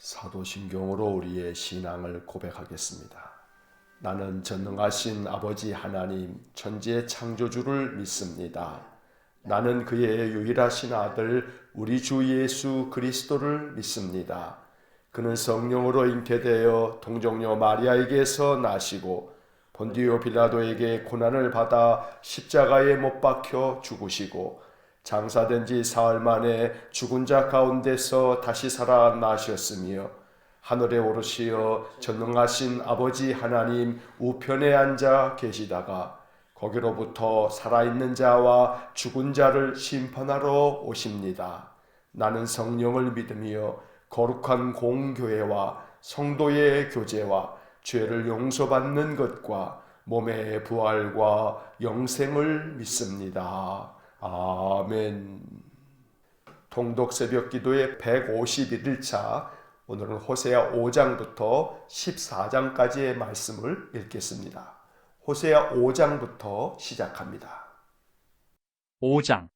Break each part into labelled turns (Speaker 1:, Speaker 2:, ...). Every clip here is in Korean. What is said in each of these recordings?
Speaker 1: 사도신경으로 우리의 신앙을 고백하겠습니다. 나는 전능하신 아버지 하나님 천지의 창조주를 믿습니다. 나는 그의 유일하신 아들 우리 주 예수 그리스도를 믿습니다. 그는 성령으로 잉태되어 동정녀 마리아에게서 나시고 본디오 빌라도에게 고난을 받아 십자가에 못 박혀 죽으시고 장사된 지 사흘 만에 죽은 자 가운데서 다시 살아나셨으며 하늘에 오르시어 전능하신 아버지 하나님 우편에 앉아 계시다가 거기로부터 살아있는 자와 죽은 자를 심판하러 오십니다. 나는 성령을 믿으며 거룩한 공교회와 성도의 교제와 죄를 용서받는 것과 몸의 부활과 영생을 믿습니다. 아멘. 통독 새벽 기도의 151일차, 오늘은 호세아 5장부터 14장까지의 말씀을 읽겠습니다. 호세아 5장부터 시작합니다.
Speaker 2: 5장.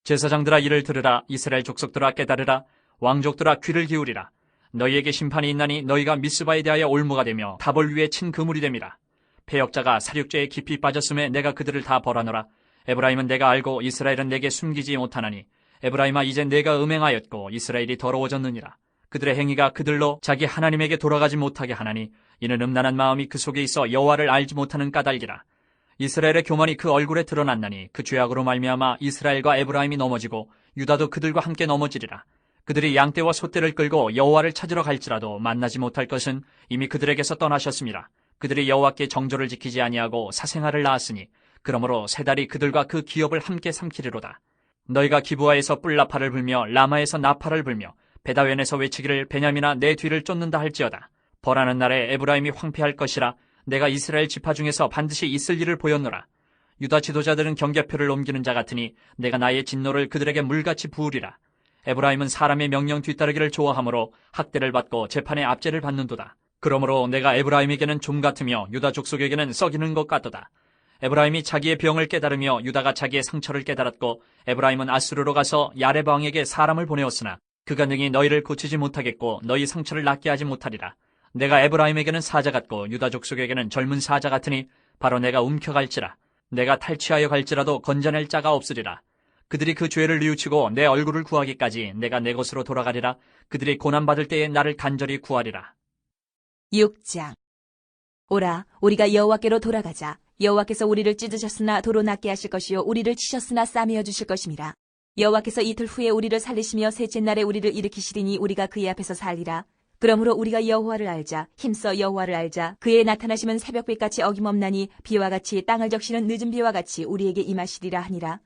Speaker 2: 제사장들아 이를 들으라. 이스라엘 족속들아 깨달으라. 왕족들아 귀를 기울이라. 너희에게 심판이 있나니 너희가 미스바에 대하여 올무가 되며 다볼 위에 친 그물이 됨이라. 패역자가 살육죄에 깊이 빠졌음에 내가 그들을 다 벌하노라. 에브라임은 내가 알고 이스라엘은 내게 숨기지 못하나니 에브라임아 이제 내가 음행하였고 이스라엘이 더러워졌느니라. 그들의 행위가 그들로 자기 하나님에게 돌아가지 못하게 하나니 이는 음란한 마음이 그 속에 있어 여호와를 알지 못하는 까닭이라. 이스라엘의 교만이 그 얼굴에 드러났나니 그 죄악으로 말미암아 이스라엘과 에브라임이 넘어지고 유다도 그들과 함께 넘어지리라. 그들이 양떼와 소떼를 끌고 여호와를 찾으러 갈지라도 만나지 못할 것은 이미 그들에게서 떠나셨습니다. 그들이 여호와께 정조를 지키지 아니하고 사생아를 낳았으니 그러므로 세 달이 그들과 그 기업을 함께 삼키리로다. 너희가 기브아에서 뿔나파를 불며 라마에서 나파를 불며 베다웬에서 외치기를 베냐민아 내 뒤를 쫓는다 할지어다. 벌하는 날에 에브라임이 황폐할 것이라. 내가 이스라엘 지파 중에서 반드시 있을 일을 보였노라. 유다 지도자들은 경계표를 옮기는 자 같으니 내가 나의 진노를 그들에게 물같이 부으리라. 에브라임은 사람의 명령 뒤따르기를 좋아하므로 학대를 받고 재판의 압제를 받는도다. 그러므로 내가 에브라임에게는 좀 같으며 유다 족속에게는 썩이는 것 같도다. 에브라임이 자기의 병을 깨달으며 유다가 자기의 상처를 깨달았고 에브라임은 아수르로 가서 야렙 왕에게 사람을 보내었으나 그가 능히 너희를 고치지 못하겠고 너희 상처를 낫게 하지 못하리라. 내가 에브라임에게는 사자 같고 유다 족속에게는 젊은 사자 같으니 바로 내가 움켜갈지라. 내가 탈취하여 갈지라도 건져낼 자가 없으리라. 그들이 그 죄를 뉘우치고 내 얼굴을 구하기까지 내가 내 곳으로 돌아가리라. 그들이 고난받을 때에 나를 간절히 구하리라.
Speaker 3: 6장. 오라, 우리가 여호와께로 돌아가자. 여호와께서 우리를 찢으셨으나 도로 낫게 하실 것이요 우리를 치셨으나 싸매어 주실 것임이라. 여호와께서 이틀 후에 우리를 살리시며 셋째 날에 우리를 일으키시리니 우리가 그의 앞에서 살리라. 그러므로 우리가 여호와를 알자. 힘써 여호와를 알자. 그의 나타나심은 새벽빛같이 어김없나니 비와 같이 땅을 적시는 늦은 비와 같이 우리에게 임하시리라 하니라.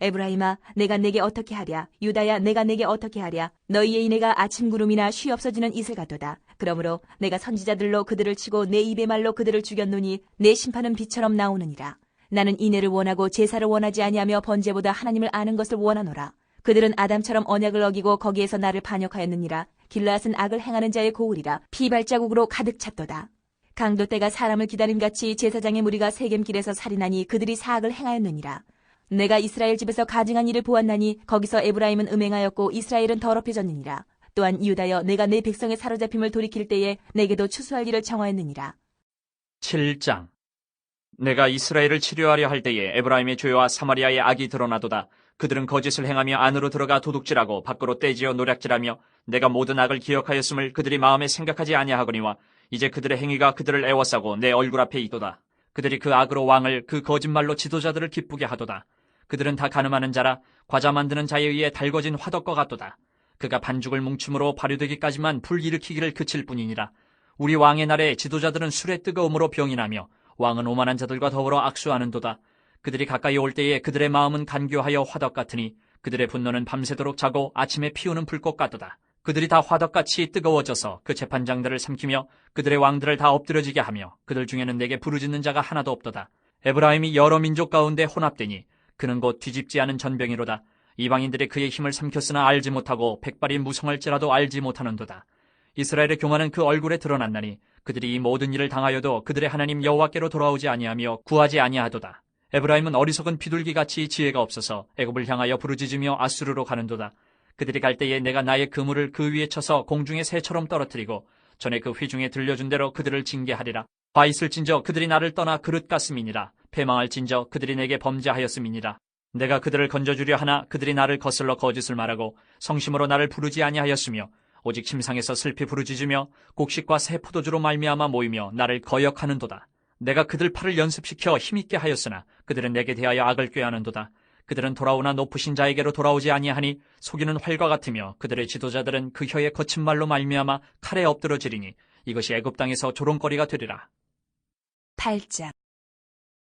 Speaker 3: 에브라임아, 내가 내게 어떻게 하랴? 유다야, 내가 내게 어떻게 하랴? 너희의 이내가 아침 구름이나 쉬 없어지는 이슬 같도다. 그러므로 내가 선지자들로 그들을 치고 내 입의 말로 그들을 죽였노니 내 심판은 비처럼 나오느니라. 나는 인애를 원하고 제사를 원하지 아니하며 번제보다 하나님을 아는 것을 원하노라. 그들은 아담처럼 언약을 어기고 거기에서 나를 반역하였느니라. 길라앗은 악을 행하는 자의 고울이라. 피 발자국으로 가득 찼도다. 강도 때가 사람을 기다림같이 제사장의 무리가 세겜길에서 살인하니 그들이 사악을 행하였느니라. 내가 이스라엘 집에서 가증한 일을 보았나니 거기서 에브라임은 음행하였고 이스라엘은 더럽혀졌느니라. 또한 유다여, 내가 내 백성의 사로잡힘을 돌이킬 때에 내게도 추수할 일을 정하였느니라.
Speaker 2: 7장. 내가 이스라엘을 치료하려 할 때에 에브라임의 죄와 사마리아의 악이 드러나도다. 그들은 거짓을 행하며 안으로 들어가 도둑질하고 밖으로 떼지어 노략질하며 내가 모든 악을 기억하였음을 그들이 마음에 생각하지 아니하거니와 이제 그들의 행위가 그들을 애워싸고 내 얼굴 앞에 있도다. 그들이 그 악으로 왕을 그 거짓말로 지도자들을 기쁘게 하도다. 그들은 다 가늠하는 자라. 과자 만드는 자에 의해 달궈진 화덕과 같도다. 그가 반죽을 뭉침으로 발효되기까지만 불 일으키기를 그칠 뿐이니라. 우리 왕의 날에 지도자들은 술의 뜨거움으로 병이 나며 왕은 오만한 자들과 더불어 악수하는도다. 그들이 가까이 올 때에 그들의 마음은 간교하여 화덕 같으니 그들의 분노는 밤새도록 자고 아침에 피우는 불꽃 같도다. 그들이 다 화덕같이 뜨거워져서 그 재판장들을 삼키며 그들의 왕들을 다 엎드려지게 하며 그들 중에는 내게 부르짖는 자가 하나도 없도다. 에브라임이 여러 민족 가운데 혼합되니 그는 곧 뒤집지 않은 전병이로다. 이방인들이 그의 힘을 삼켰으나 알지 못하고 백발이 무성할지라도 알지 못하는도다. 이스라엘의 교만은 그 얼굴에 드러났나니 그들이 이 모든 일을 당하여도 그들의 하나님 여호와께로 돌아오지 아니하며 구하지 아니하도다. 에브라임은 어리석은 비둘기같이 지혜가 없어서 애굽을 향하여 부르짖으며 아수르로 가는도다. 그들이 갈 때에 내가 나의 그물을 그 위에 쳐서 공중의 새처럼 떨어뜨리고 전에 그 회중에 들려준 대로 그들을 징계하리라. 화 있을진저 그들이 나를 떠나 그릇 같음이니라. 패망할진저 그들이 내게 범죄하였음이니라. 내가 그들을 건져주려 하나 그들이 나를 거슬러 거짓을 말하고 성심으로 나를 부르지 아니하였으며 오직 침상에서 슬피 부르짖으며 곡식과 새 포도주로 말미암아 모이며 나를 거역하는도다. 내가 그들 팔을 연습시켜 힘있게 하였으나 그들은 내게 대하여 악을 꾀하는도다. 그들은 돌아오나 높으신 자에게로 돌아오지 아니하니 속이는 활과 같으며 그들의 지도자들은 그 혀의 거친 말로 말미암아 칼에 엎드러지리니 이것이 애굽 땅에서 조롱거리가 되리라.
Speaker 3: 8장.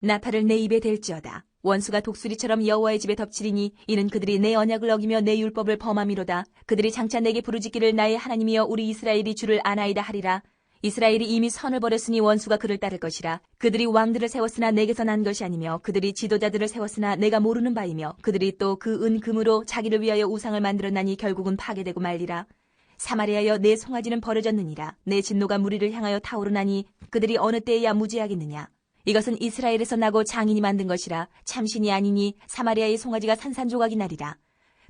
Speaker 3: 나팔을 내 입에 댈지어다. 원수가 독수리처럼 여호와의 집에 덮치리니 이는 그들이 내 언약을 어기며 내 율법을 범함이로다. 그들이 장차 내게 부르짖기를 나의 하나님이여 우리 이스라엘이 주를 아나이다 하리라. 이스라엘이 이미 선을 버렸으니 원수가 그를 따를 것이라. 그들이 왕들을 세웠으나 내게서 난 것이 아니며 그들이 지도자들을 세웠으나 내가 모르는 바이며 그들이 또 그 은금으로 자기를 위하여 우상을 만들었나니 결국은 파괴되고 말리라. 사마리아여 내 송아지는 버려졌느니라. 내 진노가 무리를 향하여 타오르나니 그들이 어느 때에야 무지하겠느냐. 이것은 이스라엘에서 나고 장인이 만든 것이라. 참신이 아니니 사마리아의 송아지가 산산조각이 나리라.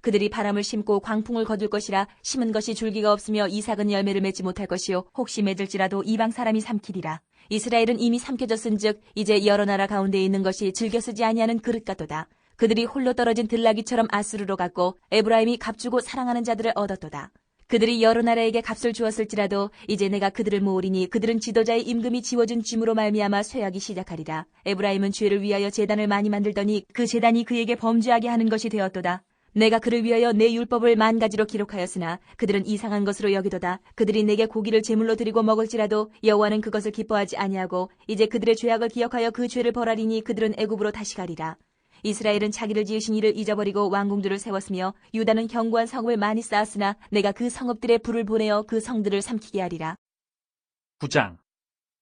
Speaker 3: 그들이 바람을 심고 광풍을 거둘 것이라. 심은 것이 줄기가 없으며 이삭은 열매를 맺지 못할 것이요 혹시 맺을지라도 이방 사람이 삼키리라. 이스라엘은 이미 삼켜졌은즉 이제 여러 나라 가운데 있는 것이 즐겨 쓰지 아니하는 그릇 같도다. 그들이 홀로 떨어진 들나귀처럼 아수르로 갔고 에브라임이 값주고 사랑하는 자들을 얻었도다. 그들이 여러 나라에게 값을 주었을지라도 이제 내가 그들을 모으리니 그들은 지도자의 임금이 지워준 짐으로 말미암아 쇠하기 시작하리라. 에브라임은 죄를 위하여 제단을 많이 만들더니 그 제단이 그에게 범죄하게 하는 것이 되었도다. 내가 그를 위하여 내 율법을 10,000가지로 기록하였으나 그들은 이상한 것으로 여기도다. 그들이 내게 고기를 제물로 드리고 먹을지라도 여호와는 그것을 기뻐하지 아니하고 이제 그들의 죄악을 기억하여 그 죄를 벌하리니 그들은 애굽으로 다시 가리라. 이스라엘은 자기를 지으신 이를 잊어버리고 왕궁들을 세웠으며 유다는 견고한 성읍을 많이 쌓았으나 내가 그 성읍들에 불을 보내어 그 성들을 삼키게 하리라.
Speaker 2: 9장.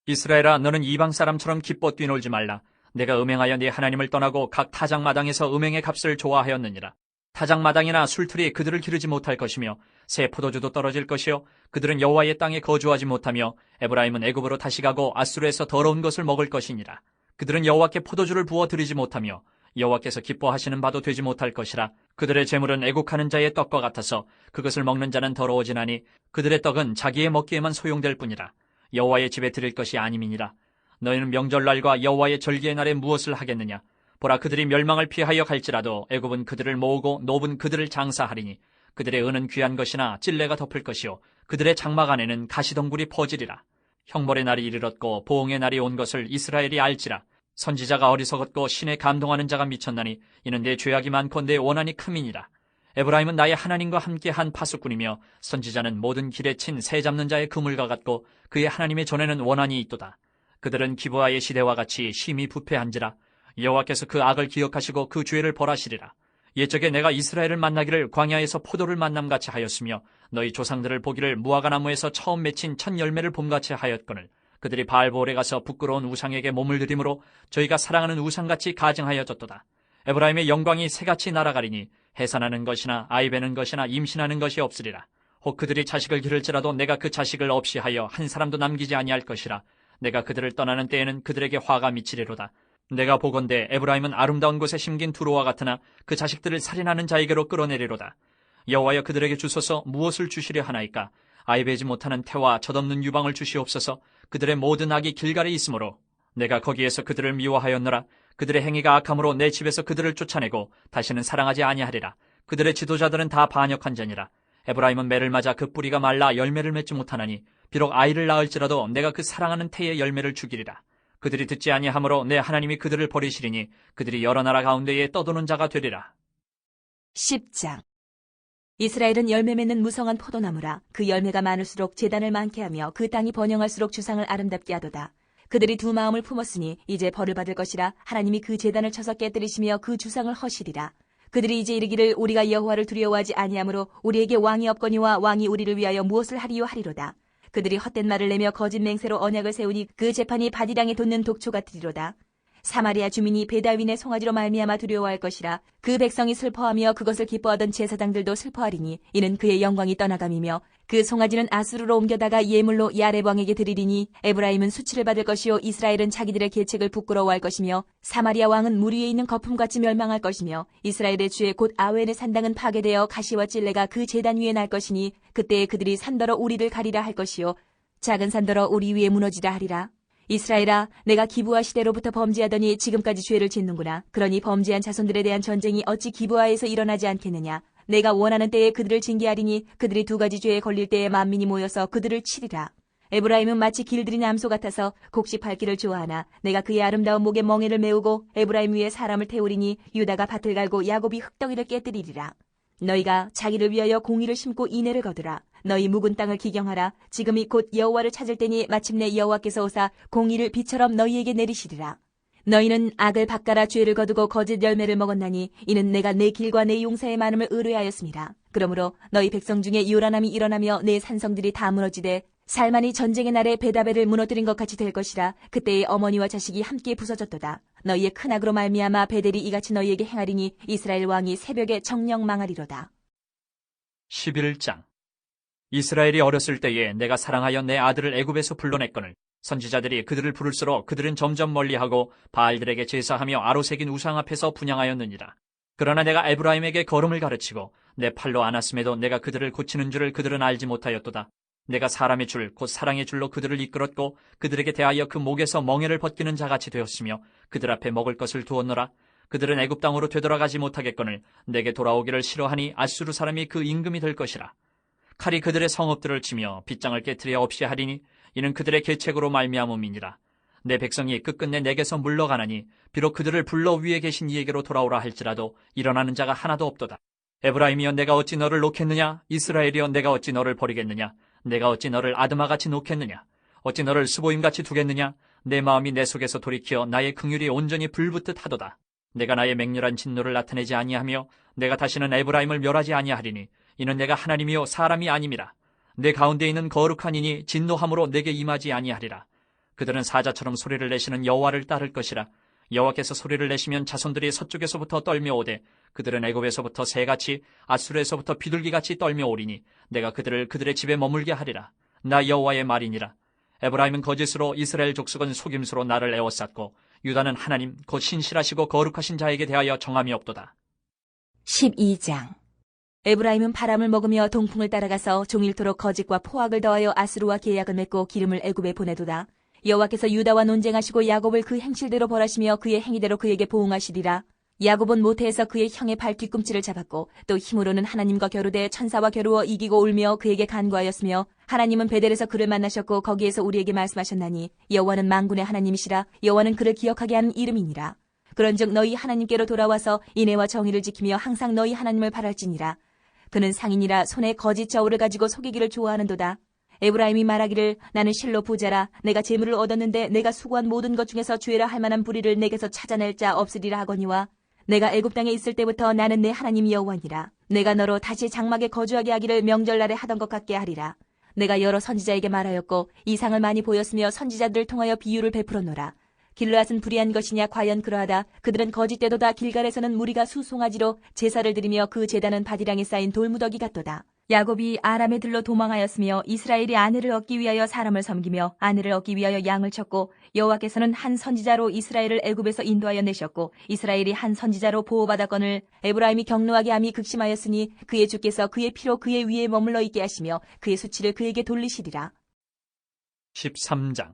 Speaker 2: 이스라엘아 너는 이방 사람처럼 기뻐 뛰놀지 말라. 내가 음행하여 네 하나님을 떠나고 각 타작마당에서 음행의 값을 좋아하였느니라. 타작마당이나 술틀이 그들을 기르지 못할 것이며 새 포도주도 떨어질 것이요 그들은 여호와의 땅에 거주하지 못하며 에브라임은 애굽으로 다시 가고 아수르에서 더러운 것을 먹을 것이니라. 그들은 여호와께 포도주를 부어 드리지 못하며 여호와께서 기뻐하시는 바도 되지 못할 것이라. 그들의 재물은 애국하는 자의 떡과 같아서 그것을 먹는 자는 더러워지나니 그들의 떡은 자기의 먹기에만 소용될 뿐이라. 여호와의 집에 드릴 것이 아님이니라. 너희는 명절날과 여호와의 절기의 날에 무엇을 하겠느냐. 보라 그들이 멸망을 피하여 갈지라도 애굽은 그들을 모으고 노브는 그들을 장사하리니 그들의 은은 귀한 것이나 찔레가 덮을 것이요 그들의 장막 안에는 가시덩굴이 퍼지리라. 형벌의 날이 이르렀고 보응의 날이 온 것을 이스라엘이 알지라. 선지자가 어리석었고 신에 감동하는 자가 미쳤나니 이는 내 죄악이 많고 내 원한이 큼이니라. 에브라임은 나의 하나님과 함께한 파수꾼이며 선지자는 모든 길에 친 새 잡는 자의 그물과 같고 그의 하나님의 전에는 원한이 있도다. 그들은 기브아의 시대와 같이 심히 부패한지라. 여호와께서 그 악을 기억하시고 그 죄를 벌하시리라. 옛적에 내가 이스라엘을 만나기를 광야에서 포도를 만남같이 하였으며 너희 조상들을 보기를 무화과나무에서 처음 맺힌 첫 열매를 봄같이 하였거늘 그들이 바알보올에 가서 부끄러운 우상에게 몸을 들이므로 저희가 사랑하는 우상같이 가증하여졌도다. 에브라임의 영광이 새같이 날아가리니 해산하는 것이나 아이 베는 것이나 임신하는 것이 없으리라. 혹 그들이 자식을 기를지라도 내가 그 자식을 없이 하여 한 사람도 남기지 아니할 것이라. 내가 그들을 떠나는 때에는 그들에게 화가 미치리로다. 내가 보건대 에브라임은 아름다운 곳에 심긴 두로와 같으나 그 자식들을 살인하는 자에게로 끌어내리로다. 여호와여 그들에게 주소서 무엇을 주시려 하나이까. 아이 베지 못하는 태와 젖없는 유방을 주시옵소서. 그들의 모든 악이 길갈에 있으므로 내가 거기에서 그들을 미워하였노라. 그들의 행위가 악함으로 내 집에서 그들을 쫓아내고 다시는 사랑하지 아니하리라. 그들의 지도자들은 다 반역한 자니라. 에브라임은 매를 맞아 그 뿌리가 말라 열매를 맺지 못하나니 비록 아이를 낳을지라도 내가 그 사랑하는 태의 열매를 죽이리라. 그들이 듣지 아니하므로 내 하나님이 그들을 버리시리니 그들이 여러 나라 가운데에 떠도는 자가 되리라.
Speaker 3: 10장. 이스라엘은 열매 맺는 무성한 포도나무라. 그 열매가 많을수록 제단을 많게 하며 그 땅이 번영할수록 주상을 아름답게 하도다. 그들이 두 마음을 품었으니 이제 벌을 받을 것이라. 하나님이 그 제단을 쳐서 깨뜨리시며 그 주상을 허시리라. 그들이 이제 이르기를 우리가 여호와를 두려워하지 아니하므로 우리에게 왕이 없거니와 왕이 우리를 위하여 무엇을 하리요 하리로다. 그들이 헛된 말을 내며 거짓 맹세로 언약을 세우니 그 재판이 바디랑에 돋는 독초 같으리로다. 사마리아 주민이 베다윈의 송아지로 말미암아 두려워할 것이라. 그 백성이 슬퍼하며 그것을 기뻐하던 제사장들도 슬퍼하리니 이는 그의 영광이 떠나감이며 그 송아지는 아수르로 옮겨다가 예물로 야렙 왕에게 드리리니 에브라임은 수치를 받을 것이요 이스라엘은 자기들의 계책을 부끄러워할 것이며 사마리아 왕은 물 위에 있는 거품같이 멸망할 것이며 이스라엘의 주의 곧 아웬의 산당은 파괴되어 가시와 찔레가 그 제단 위에 날 것이니 그때에 그들이 산더러 우리를 가리라 할 것이요 작은 산더러 우리 위에 무너지라 하리라. 이스라엘아, 내가 기브아 시대로부터 범죄하더니 지금까지 죄를 짓는구나. 그러니 범죄한 자손들에 대한 전쟁이 어찌 기브아에서 일어나지 않겠느냐. 내가 원하는 때에 그들을 징계하리니 그들이 두 가지 죄에 걸릴 때에 만민이 모여서 그들을 치리라. 에브라임은 마치 길들인 암소 같아서 곡식 밟기를 좋아하나 내가 그의 아름다운 목에 멍에를 메우고 에브라임 위에 사람을 태우리니 유다가 밭을 갈고 야곱이 흙덩이를 깨뜨리리라. 너희가 자기를 위하여 공의를 심고 인애를 거두라. 너희 묵은 땅을 기경하라. 지금이 곧 여호와를 찾을 때니 마침내 여호와께서 오사 공의를 비처럼 너희에게 내리시리라. 너희는 악을 바꿔라 죄를 거두고 거짓 열매를 먹었나니 이는 내가 내 길과 내 용사의 많음을 의뢰하였습니다. 그러므로 너희 백성 중에 요란함이 일어나며 내 산성들이 다 무너지되 살만이 전쟁의 날에 베다벨을 무너뜨린 것 같이 될 것이라. 그때의 어머니와 자식이 함께 부서졌도다. 너희의 큰 악으로 말미암아 베델이 이같이 너희에게 행하리니 이스라엘 왕이 새벽에 정령 망하리로다.
Speaker 2: 11장. 이스라엘이 어렸을 때에 내가 사랑하여 내 아들을 애굽에서 불러냈거늘 선지자들이 그들을 부를수록 그들은 점점 멀리하고 바알들에게 제사하며 아로새긴 우상 앞에서 분향하였느니라. 그러나 내가 에브라임에게 걸음을 가르치고 내 팔로 안았음에도 내가 그들을 고치는 줄을 그들은 알지 못하였도다. 내가 사람의 줄 곧 사랑의 줄로 그들을 이끌었고 그들에게 대하여 그 목에서 멍에를 벗기는 자같이 되었으며 그들 앞에 먹을 것을 두었노라. 그들은 애굽 땅으로 되돌아가지 못하겠거늘 내게 돌아오기를 싫어하니 아수르 사람이 그 임금이 될 것이라. 칼이 그들의 성읍들을 치며 빗장을 깨트려 없이 하리니 이는 그들의 계책으로 말미암음이니라. 내 백성이 끝끝내 내게서 물러가나니 비록 그들을 불러 위에 계신 이에게로 돌아오라 할지라도 일어나는 자가 하나도 없도다. 에브라임이여 내가 어찌 너를 놓겠느냐? 이스라엘이여 내가 어찌 너를 버리겠느냐? 내가 어찌 너를 아드마같이 놓겠느냐? 어찌 너를 스보임같이 두겠느냐? 내 마음이 내 속에서 돌이켜 나의 긍휼이 온전히 불붙듯 하도다. 내가 나의 맹렬한 진노를 나타내지 아니하며 내가 다시는 에브라임을 멸하지 아니하리니 이는 내가 하나님이요 사람이 아님이라. 내 가운데 있는 거룩한 이니 진노함으로 내게 임하지 아니하리라. 그들은 사자처럼 소리를 내시는 여호와를 따를 것이라. 여호와께서 소리를 내시면 자손들이 서쪽에서부터 떨며오되 그들은 애굽에서부터 새같이 아수르에서부터 비둘기같이 떨며오리니 내가 그들을 그들의 집에 머물게 하리라. 나 여호와의 말이니라. 에브라임은 거짓으로 이스라엘 족속은 속임수로 나를 에워쌌고 유다는 하나님 곧 신실하시고 거룩하신 자에게 대하여 정함이 없도다.
Speaker 3: 12장. 에브라임은 바람을 먹으며 동풍을 따라가서 종일토록 거짓과 포악을 더하여 아수르와 계약을 맺고 기름을 애굽에 보내도다. 여호와께서 유다와 논쟁하시고 야곱을 그 행실대로 벌하시며 그의 행위대로 그에게 보응하시리라. 야곱은 모태에서 그의 형의 발 뒤꿈치를 잡았고 또 힘으로는 하나님과 겨루되 천사와 겨루어 이기고 울며 그에게 간구하였으며 하나님은 베델에서 그를 만나셨고 거기에서 우리에게 말씀하셨나니 여호와는 만군의 하나님이시라. 여호와는 그를 기억하게 하는 이름이니라. 그런즉 너희 하나님께로 돌아와서 인애와 정의를 지키며 항상 너희 하나님을 바랄지니라. 그는 상인이라 손에 거짓 저울을 가지고 속이기를 좋아하는도다. 에브라임이 말하기를 나는 실로 부자라. 내가 재물을 얻었는데 내가 수고한 모든 것 중에서 죄라 할 만한 불의를 내게서 찾아낼 자 없으리라 하거니와 내가 애굽 땅에 있을 때부터 나는 내 하나님 여호와니라. 내가 너로 다시 장막에 거주하게 하기를 명절날에 하던 것 같게 하리라. 내가 여러 선지자에게 말하였고 이상을 많이 보였으며 선지자들을 통하여 비유를 베풀었노라. 길르앗은 불의한 것이냐? 과연 그러하다. 그들은 거짓되도다. 길갈에서는 무리가 수송아지로 제사를 드리며 그 제단은 바디랑에 쌓인 돌무더기 같도다. 야곱이 아람에 들러 도망하였으며 이스라엘이 아내를 얻기 위하여 사람을 섬기며 아내를 얻기 위하여 양을 쳤고 여호와께서는 한 선지자로 이스라엘을 애굽에서 인도하여 내셨고 이스라엘이 한 선지자로 보호받았거늘 에브라임이 경노하게 함이 극심하였으니 그의 주께서 그의 피로 그의 위에 머물러 있게 하시며 그의 수치를 그에게 돌리시리라.
Speaker 2: 13장.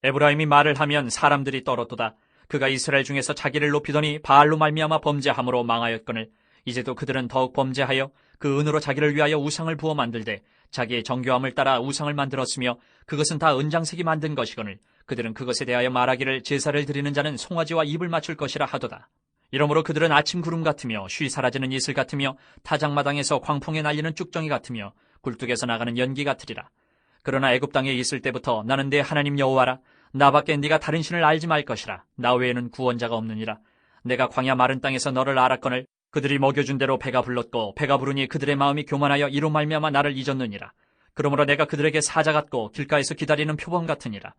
Speaker 2: 에브라임이 말을 하면 사람들이 떨었도다. 그가 이스라엘 중에서 자기를 높이더니 바알로 말미암아 범죄함으로 망하였거늘 이제도 그들은 더욱 범죄하여 그 은으로 자기를 위하여 우상을 부어 만들되 자기의 정교함을 따라 우상을 만들었으며 그것은 다 은장색이 만든 것이거늘 그들은 그것에 대하여 말하기를 제사를 드리는 자는 송아지와 입을 맞출 것이라 하도다. 이러므로 그들은 아침 구름 같으며 쉬 사라지는 이슬 같으며 타작마당에서 광풍에 날리는 쭉정이 같으며 굴뚝에서 나가는 연기 같으리라. 그러나 애굽 땅에 있을 때부터 나는 내 하나님 여호와라. 나밖에 네가 다른 신을 알지 말 것이라. 나 외에는 구원자가 없느니라. 내가 광야 마른 땅에서 너를 알았거늘 그들이 먹여준 대로 배가 불렀고 배가 부르니 그들의 마음이 교만하여 이로 말미암아 나를 잊었느니라. 그러므로 내가 그들에게 사자 같고 길가에서 기다리는 표범 같으니라.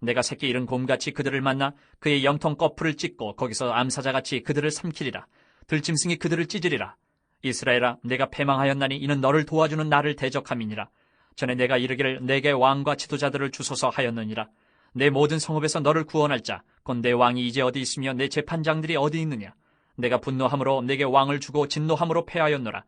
Speaker 2: 내가 새끼 잃은 곰같이 그들을 만나 그의 영통 거풀을 찢고 거기서 암사자같이 그들을 삼키리라. 들짐승이 그들을 찢으리라. 이스라엘아, 내가 패망하였나니 이는 너를 도와주는 나를 대적함이니라. 전에 내가 이르기를 내게 왕과 지도자들을 주소서 하였느니라. 내 모든 성읍에서 너를 구원할 자, 곧 내 왕이 이제 어디 있으며 내 재판장들이 어디 있느냐. 내가 분노함으로 내게 왕을 주고 진노함으로 패하였노라.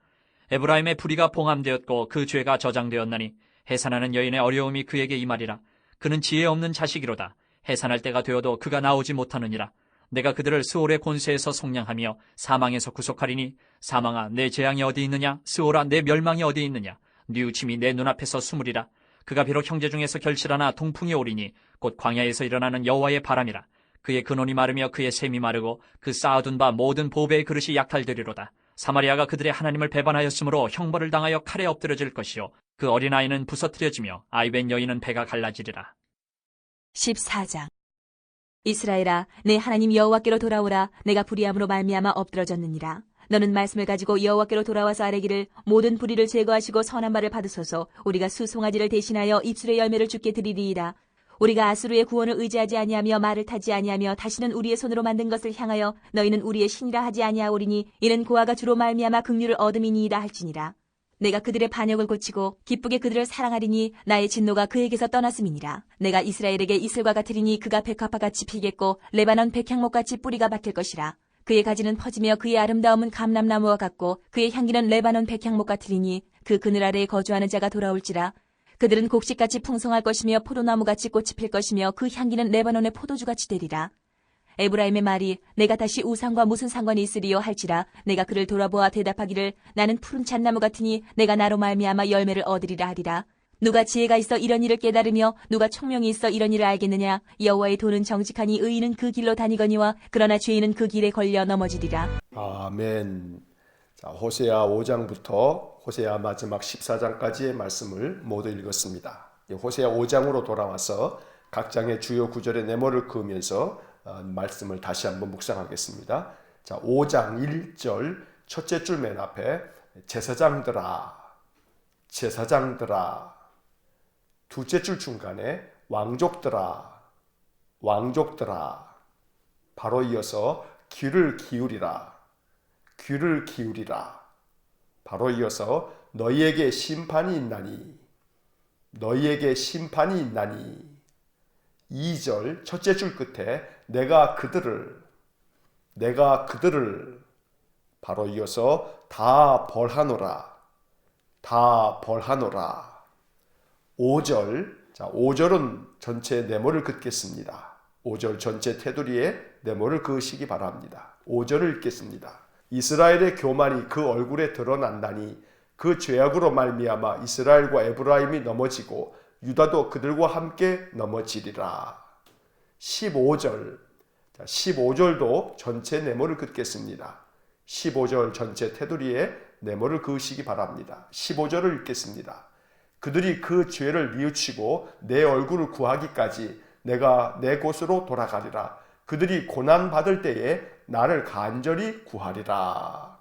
Speaker 2: 에브라임의 불의가 봉함되었고 그 죄가 저장되었나니 해산하는 여인의 어려움이 그에게 임하리라. 그는 지혜 없는 자식이로다. 해산할 때가 되어도 그가 나오지 못하느니라. 내가 그들을 스올의 곤세에서 속량하며 사망에서 구속하리니 사망아 내 재앙이 어디 있느냐. 스올아 내 멸망이 어디 있느냐. 뉘우침이 내 눈앞에서 숨으리라. 그가 비록 형제 중에서 결실하나 동풍이 오리니 곧 광야에서 일어나는 여호와의 바람이라. 그의 근원이 마르며 그의 샘이 마르고 그 쌓아둔 바 모든 보배의 그릇이 약탈되리로다. 사마리아가 그들의 하나님을 배반하였으므로 형벌을 당하여 칼에 엎드려질 것이요 그 어린아이는 부서뜨려지며 아이벤 여인은 배가 갈라지리라.
Speaker 3: 14장. 이스라엘아, 내 하나님 여호와께로 돌아오라. 내가 불의함으로 말미암아 엎드러졌느니라. 너는 말씀을 가지고 여호와께로 돌아와서 아뢰기를 모든 불의를 제거하시고 선한 말을 받으소서. 우리가 수송아지를 대신하여 입술의 열매를 주께 드리리이다. 우리가 아수르의 구원을 의지하지 아니하며 말을 타지 아니하며 다시는 우리의 손으로 만든 것을 향하여 너희는 우리의 신이라 하지 아니하오리니 이는 고아가 주로 말미암아 긍휼을 얻음이니이다 할지니라. 내가 그들의 반역을 고치고 기쁘게 그들을 사랑하리니 나의 진노가 그에게서 떠났음이니라. 내가 이스라엘에게 이슬과 같으리니 그가 백합화같이 피겠고 레바논 백향목같이 뿌리가 박힐 것이라. 그의 가지는 퍼지며 그의 아름다움은 감람나무와 같고 그의 향기는 레바논 백향목 같으리니 그 그늘 아래에 거주하는 자가 돌아올지라. 그들은 곡식같이 풍성할 것이며 포도나무같이 꽃이 필 것이며 그 향기는 레바논의 포도주같이 되리라. 에브라임의 말이 내가 다시 우상과 무슨 상관이 있으리요 할지라. 내가 그를 돌아보아 대답하기를 나는 푸른 잣나무 같으니 내가 나로 말미암아 열매를 얻으리라 하리라. 누가 지혜가 있어 이런 일을 깨달으며 누가 총명이 있어 이런 일을 알겠느냐. 여호와의 도는 정직하니 의인은 그 길로 다니거니와 그러나 죄인은 그 길에 걸려 넘어지리라.
Speaker 1: 아멘. 자, 호세아 5장부터 호세아 마지막 14장까지의 말씀을 모두 읽었습니다. 호세아 5장으로 돌아와서 각 장의 주요 구절의 네모를 그으면서 말씀을 다시 한번 묵상하겠습니다. 자, 5장 1절 첫째 줄 맨 앞에 제사장들아, 제사장들아. 둘째 줄 중간에 왕족들아, 왕족들아. 바로 이어서 귀를 기울이라, 귀를 기울이라. 바로 이어서 너희에게 심판이 있나니, 너희에게 심판이 있나니. 2절 첫째 줄 끝에 내가 그들을 바로 이어서 다 벌하노라, 다 벌하노라. 5절, 자 5절은 전체 네모를 긋겠습니다. 5절 전체 테두리에 네모를 그으시기 바랍니다. 5절을 읽겠습니다. 이스라엘의 교만이 그 얼굴에 드러난다니 그 죄악으로 말미암아 이스라엘과 에브라임이 넘어지고 유다도 그들과 함께 넘어지리라. 15절, 자 15절도 전체 네모를 긋겠습니다. 15절 전체 테두리에 네모를 그으시기 바랍니다. 15절을 읽겠습니다. 그들이 그 죄를 뉘우치고 내 얼굴을 구하기까지 내가 내 곳으로 돌아가리라. 그들이 고난받을 때에 나를 간절히 구하리라.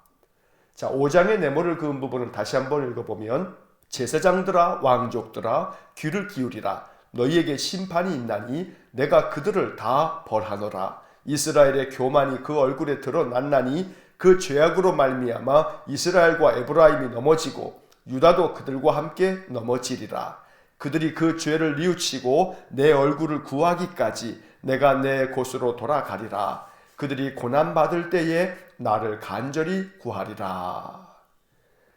Speaker 1: 자, 5장의 네모를 그은 부분을 다시 한번 읽어보면 제사장들아 왕족들아 귀를 기울이라. 너희에게 심판이 있나니 내가 그들을 다 벌하노라. 이스라엘의 교만이 그 얼굴에 드러났나니 그 죄악으로 말미암아 이스라엘과 에브라임이 넘어지고 유다도 그들과 함께 넘어지리라. 그들이 그 죄를 뉘우치고 내 얼굴을 구하기까지 내가 내 곳으로 돌아가리라. 그들이 고난받을 때에 나를 간절히 구하리라.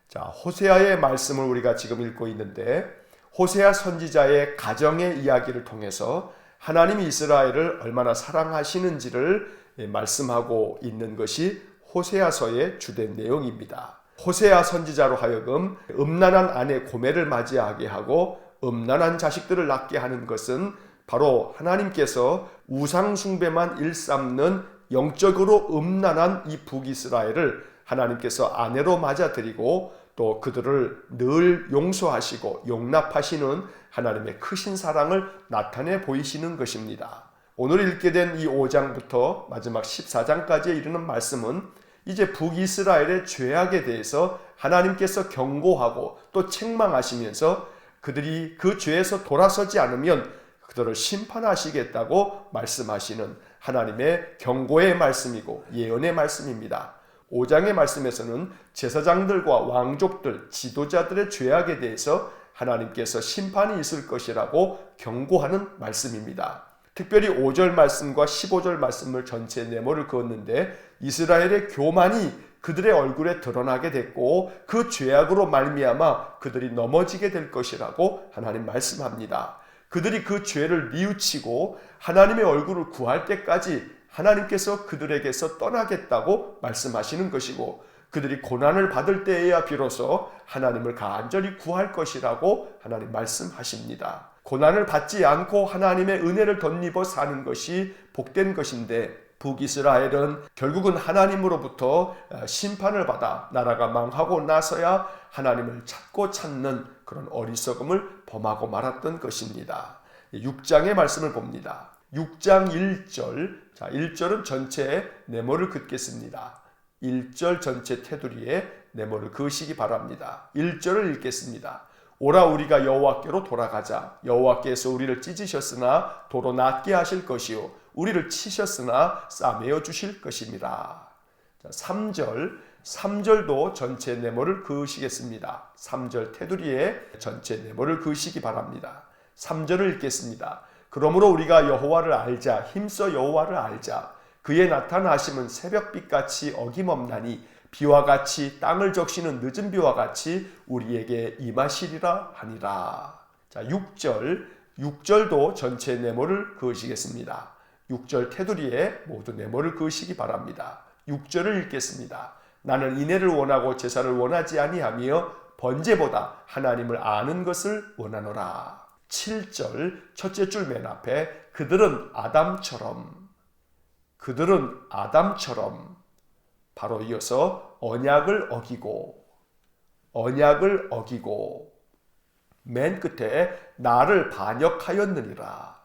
Speaker 1: 자, 호세아의 말씀을 우리가 지금 읽고 있는데 호세아 선지자의 가정의 이야기를 통해서 하나님이 이스라엘을 얼마나 사랑하시는지를 말씀하고 있는 것이 호세아서의 주된 내용입니다. 호세아 선지자로 하여금 음란한 아내 고멜을 맞이하게 하고 음란한 자식들을 낳게 하는 것은 바로 하나님께서 우상숭배만 일삼는 영적으로 음란한 이 북이스라엘을 하나님께서 아내로 맞아들이고 또 그들을 늘 용서하시고 용납하시는 하나님의 크신 사랑을 나타내 보이시는 것입니다. 오늘 읽게 된 이 5장부터 마지막 14장까지에 이르는 말씀은 이제 북이스라엘의 죄악에 대해서 하나님께서 경고하고 또 책망하시면서 그들이 그 죄에서 돌아서지 않으면 그들을 심판하시겠다고 말씀하시는 하나님의 경고의 말씀이고 예언의 말씀입니다. 5장의 말씀에서는 제사장들과 왕족들, 지도자들의 죄악에 대해서 하나님께서 심판이 있을 것이라고 경고하는 말씀입니다. 특별히 5절 말씀과 15절 말씀을 전체 네모를 그었는데 이스라엘의 교만이 그들의 얼굴에 드러나게 됐고 그 죄악으로 말미암아 그들이 넘어지게 될 것이라고 하나님 말씀합니다. 그들이 그 죄를 뉘우치고 하나님의 얼굴을 구할 때까지 하나님께서 그들에게서 떠나겠다고 말씀하시는 것이고 그들이 고난을 받을 때에야 비로소 하나님을 간절히 구할 것이라고 하나님 말씀하십니다. 고난을 받지 않고 하나님의 은혜를 덧입어 사는 것이 복된 것인데 북이스라엘은 결국은 하나님으로부터 심판을 받아 나라가 망하고 나서야 하나님을 찾고 찾는 그런 어리석음을 범하고 말았던 것입니다. 6장의 말씀을 봅니다. 6장 1절, 자 1절은 전체 네모를 긋겠습니다. 1절 전체 테두리에 네모를 그으시기 바랍니다. 1절을 읽겠습니다. 오라 우리가 여호와께로 돌아가자. 여호와께서 우리를 찢으셨으나 도로 낫게 하실 것이요 우리를 치셨으나 싸매어 주실 것입니다. 자, 3절도 전체 네모를 그으시겠습니다. 3절 테두리에 전체 네모를 그으시기 바랍니다. 3절을 읽겠습니다. 그러므로 우리가 여호와를 알자. 힘써 여호와를 알자. 그의 나타나심은 새벽빛같이 어김없나니 비와 같이 땅을 적시는 늦은 비와 같이 우리에게 임하시리라 하니라. 자, 6절도 전체 네모를 그으시겠습니다. 6절 테두리에 모두 네모를 그으시기 바랍니다. 6절을 읽겠습니다. 나는 인애를 원하고 제사를 원하지 아니하며 번제보다 하나님을 아는 것을 원하노라. 7절 첫째 줄 맨 앞에 그들은 아담처럼 바로 이어서 언약을 어기고 맨 끝에 나를 반역하였느니라.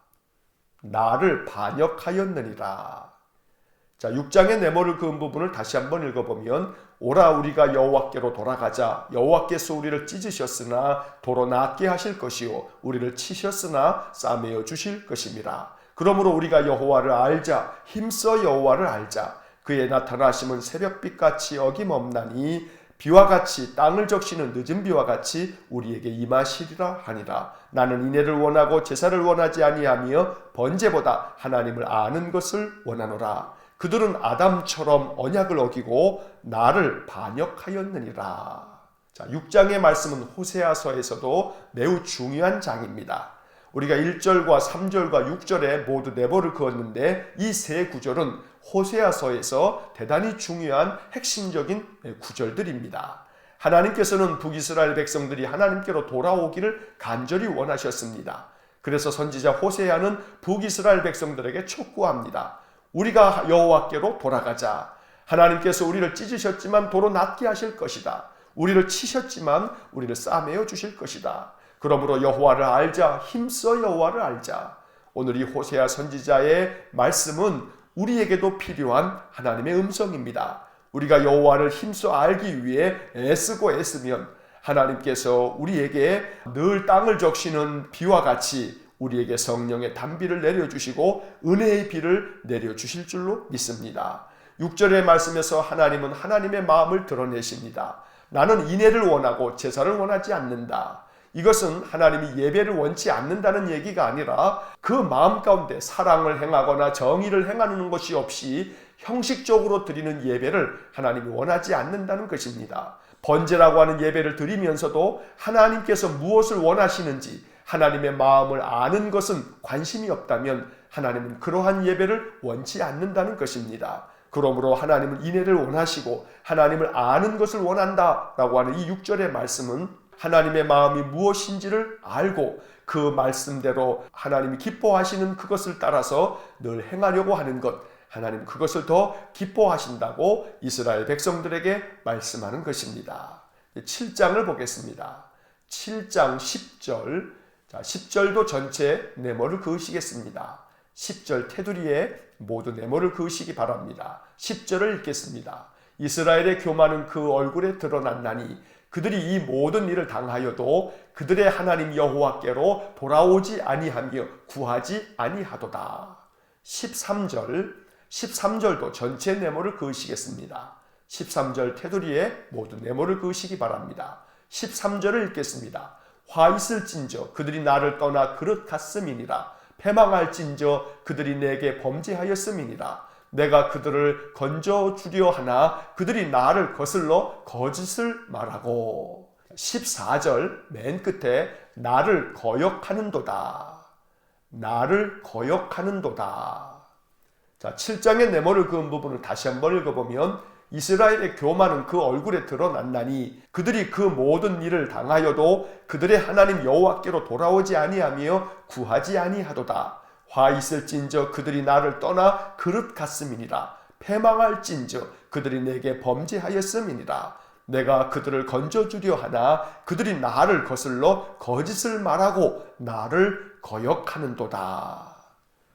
Speaker 1: 자, 6장의 네모를 그은 부분을 다시 한번 읽어보면 오라 우리가 여호와께로 돌아가자. 여호와께서 우리를 찢으셨으나 도로 낫게 하실 것이요 우리를 치셨으나 싸매어 주실 것임이라. 그러므로 우리가 여호와를 알자. 힘써 여호와를 알자. 그의 나타나심은 새벽빛같이 어김없나니 비와 같이 땅을 적시는 늦은 비와 같이 우리에게 임하시리라 하니라. 나는 인애를 원하고 제사를 원하지 아니하며 번제보다 하나님을 아는 것을 원하노라. 그들은 아담처럼 언약을 어기고 나를 반역하였느니라. 자, 6장의 말씀은 호세아서에서도 매우 중요한 장입니다. 우리가 1절과 3절과 6절에 모두 네모를 그었는데 이 세 구절은 호세아서에서 대단히 중요한 핵심적인 구절들입니다. 하나님께서는 북이스라엘 백성들이 하나님께로 돌아오기를 간절히 원하셨습니다. 그래서 선지자 호세아는 북이스라엘 백성들에게 촉구합니다. 우리가 여호와께로 돌아가자. 하나님께서 우리를 찢으셨지만 도로 낫게 하실 것이다. 우리를 치셨지만 우리를 싸매어 주실 것이다. 그러므로 여호와를 알자. 힘써 여호와를 알자. 오늘 이 호세아 선지자의 말씀은 우리에게도 필요한 하나님의 음성입니다. 우리가 여호와를 힘써 알기 위해 애쓰고 애쓰면 하나님께서 우리에게 늘 땅을 적시는 비와 같이 우리에게 성령의 단비를 내려주시고 은혜의 비를 내려주실 줄로 믿습니다. 6절의 말씀에서 하나님은 하나님의 마음을 드러내십니다. 나는 인애를 원하고 제사를 원하지 않는다. 이것은 하나님이 예배를 원치 않는다는 얘기가 아니라 그 마음 가운데 사랑을 행하거나 정의를 행하는 것이 없이 형식적으로 드리는 예배를 하나님이 원하지 않는다는 것입니다. 번제라고 하는 예배를 드리면서도 하나님께서 무엇을 원하시는지 하나님의 마음을 아는 것은 관심이 없다면 하나님은 그러한 예배를 원치 않는다는 것입니다. 그러므로 하나님은 인애를 원하시고 하나님을 아는 것을 원한다라고 하는 이 6절의 말씀은 하나님의 마음이 무엇인지를 알고 그 말씀대로 하나님이 기뻐하시는 그것을 따라서 늘 행하려고 하는 것, 하나님 그것을 더 기뻐하신다고 이스라엘 백성들에게 말씀하는 것입니다. 7장을 보겠습니다. 7장 10절, 자, 10절도 전체 네모를 그으시겠습니다. 10절 테두리에 모두 네모를 그으시기 바랍니다. 10절을 읽겠습니다. 이스라엘의 교만은 그 얼굴에 드러났나니 그들이 이 모든 일을 당하여도 그들의 하나님 여호와께로 돌아오지 아니하며 구하지 아니하도다. 13절도 전체 네모를 그으시겠습니다. 13절 테두리에 모두 네모를 그으시기 바랍니다. 13절을 읽겠습니다. 화 있을진저 그들이 나를 떠나 그릇 같음이니라. 패망할진저 그들이 내게 범죄하였음이니라. 내가 그들을 건져주려 하나 그들이 나를 거슬러 거짓을 말하고. 14절 맨 끝에 나를 거역하는도다. 나를 거역하는도다. 자, 7장의 네모를 그은 부분을 다시 한번 읽어보면 이스라엘의 교만은 그 얼굴에 드러났나니 그들이 그 모든 일을 당하여도 그들의 하나님 여호와께로 돌아오지 아니하며 구하지 아니하도다. 화 있을진저 그들이 나를 떠나 그릇 같음이니라. 패망할진저 그들이 내게 범죄하였음이니라. 내가 그들을 건져주려 하나 그들이 나를 거슬러 거짓을 말하고 나를 거역하는도다.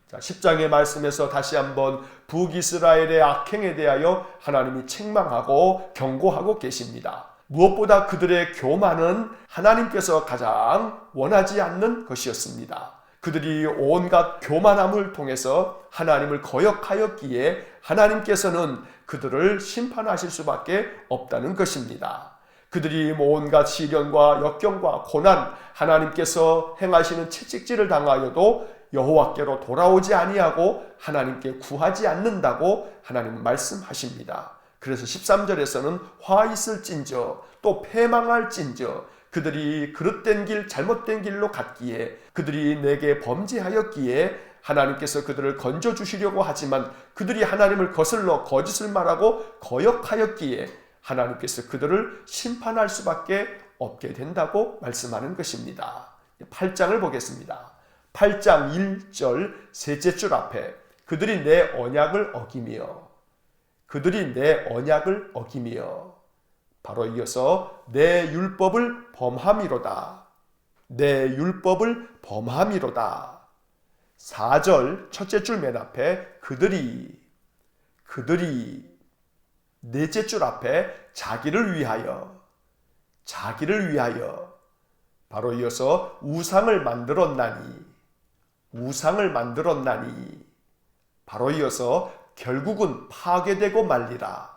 Speaker 1: 자, 10장의 말씀에서 다시 한번 북이스라엘의 악행에 대하여 하나님이 책망하고 경고하고 계십니다. 무엇보다 그들의 교만은 하나님께서 가장 원하지 않는 것이었습니다. 그들이 온갖 교만함을 통해서 하나님을 거역하였기에 하나님께서는 그들을 심판하실 수밖에 없다는 것입니다. 그들이 온갖 시련과 역경과 고난, 하나님께서 행하시는 채찍질을 당하여도 여호와께로 돌아오지 아니하고 하나님께 구하지 않는다고 하나님은 말씀하십니다. 그래서 13절에서는 화 있을진저 또 패망할진저 그들이 그릇된 길 잘못된 길로 갔기에 그들이 내게 범죄하였기에 하나님께서 그들을 건져주시려고 하지만 그들이 하나님을 거슬러 거짓을 말하고 거역하였기에 하나님께서 그들을 심판할 수밖에 없게 된다고 말씀하는 것입니다. 8장을 보겠습니다. 8장 1절 셋째 줄 앞에 그들이 내 언약을 어기며 바로 이어서 내 율법을 범함이로다. 내 율법을 범함이로다. 4절 첫째 줄 맨 앞에 그들이 넷째 줄 앞에 자기를 위하여 바로 이어서 우상을 만들었나니 바로 이어서 결국은 파괴되고 말리라.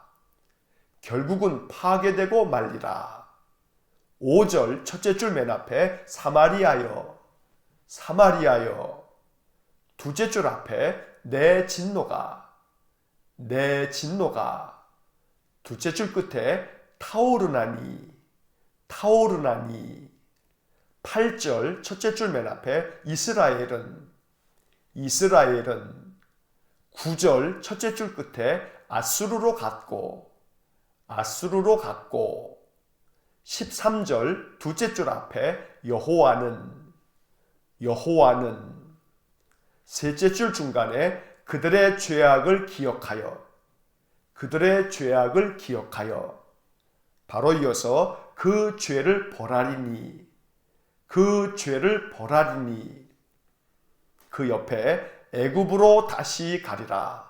Speaker 1: 5절 첫째 줄 맨 앞에 사마리아여 두째 줄 앞에 내 진노가 두째 줄 끝에 타오르나니 8절 첫째 줄 맨 앞에 이스라엘은 9절 첫째 줄 끝에 아수르로 갔고 13절 두째 줄 앞에 여호와는 셋째 줄 중간에 그들의 죄악을 기억하여 바로 이어서 그 죄를 벌하리니 그 옆에 애굽으로 다시 가리라.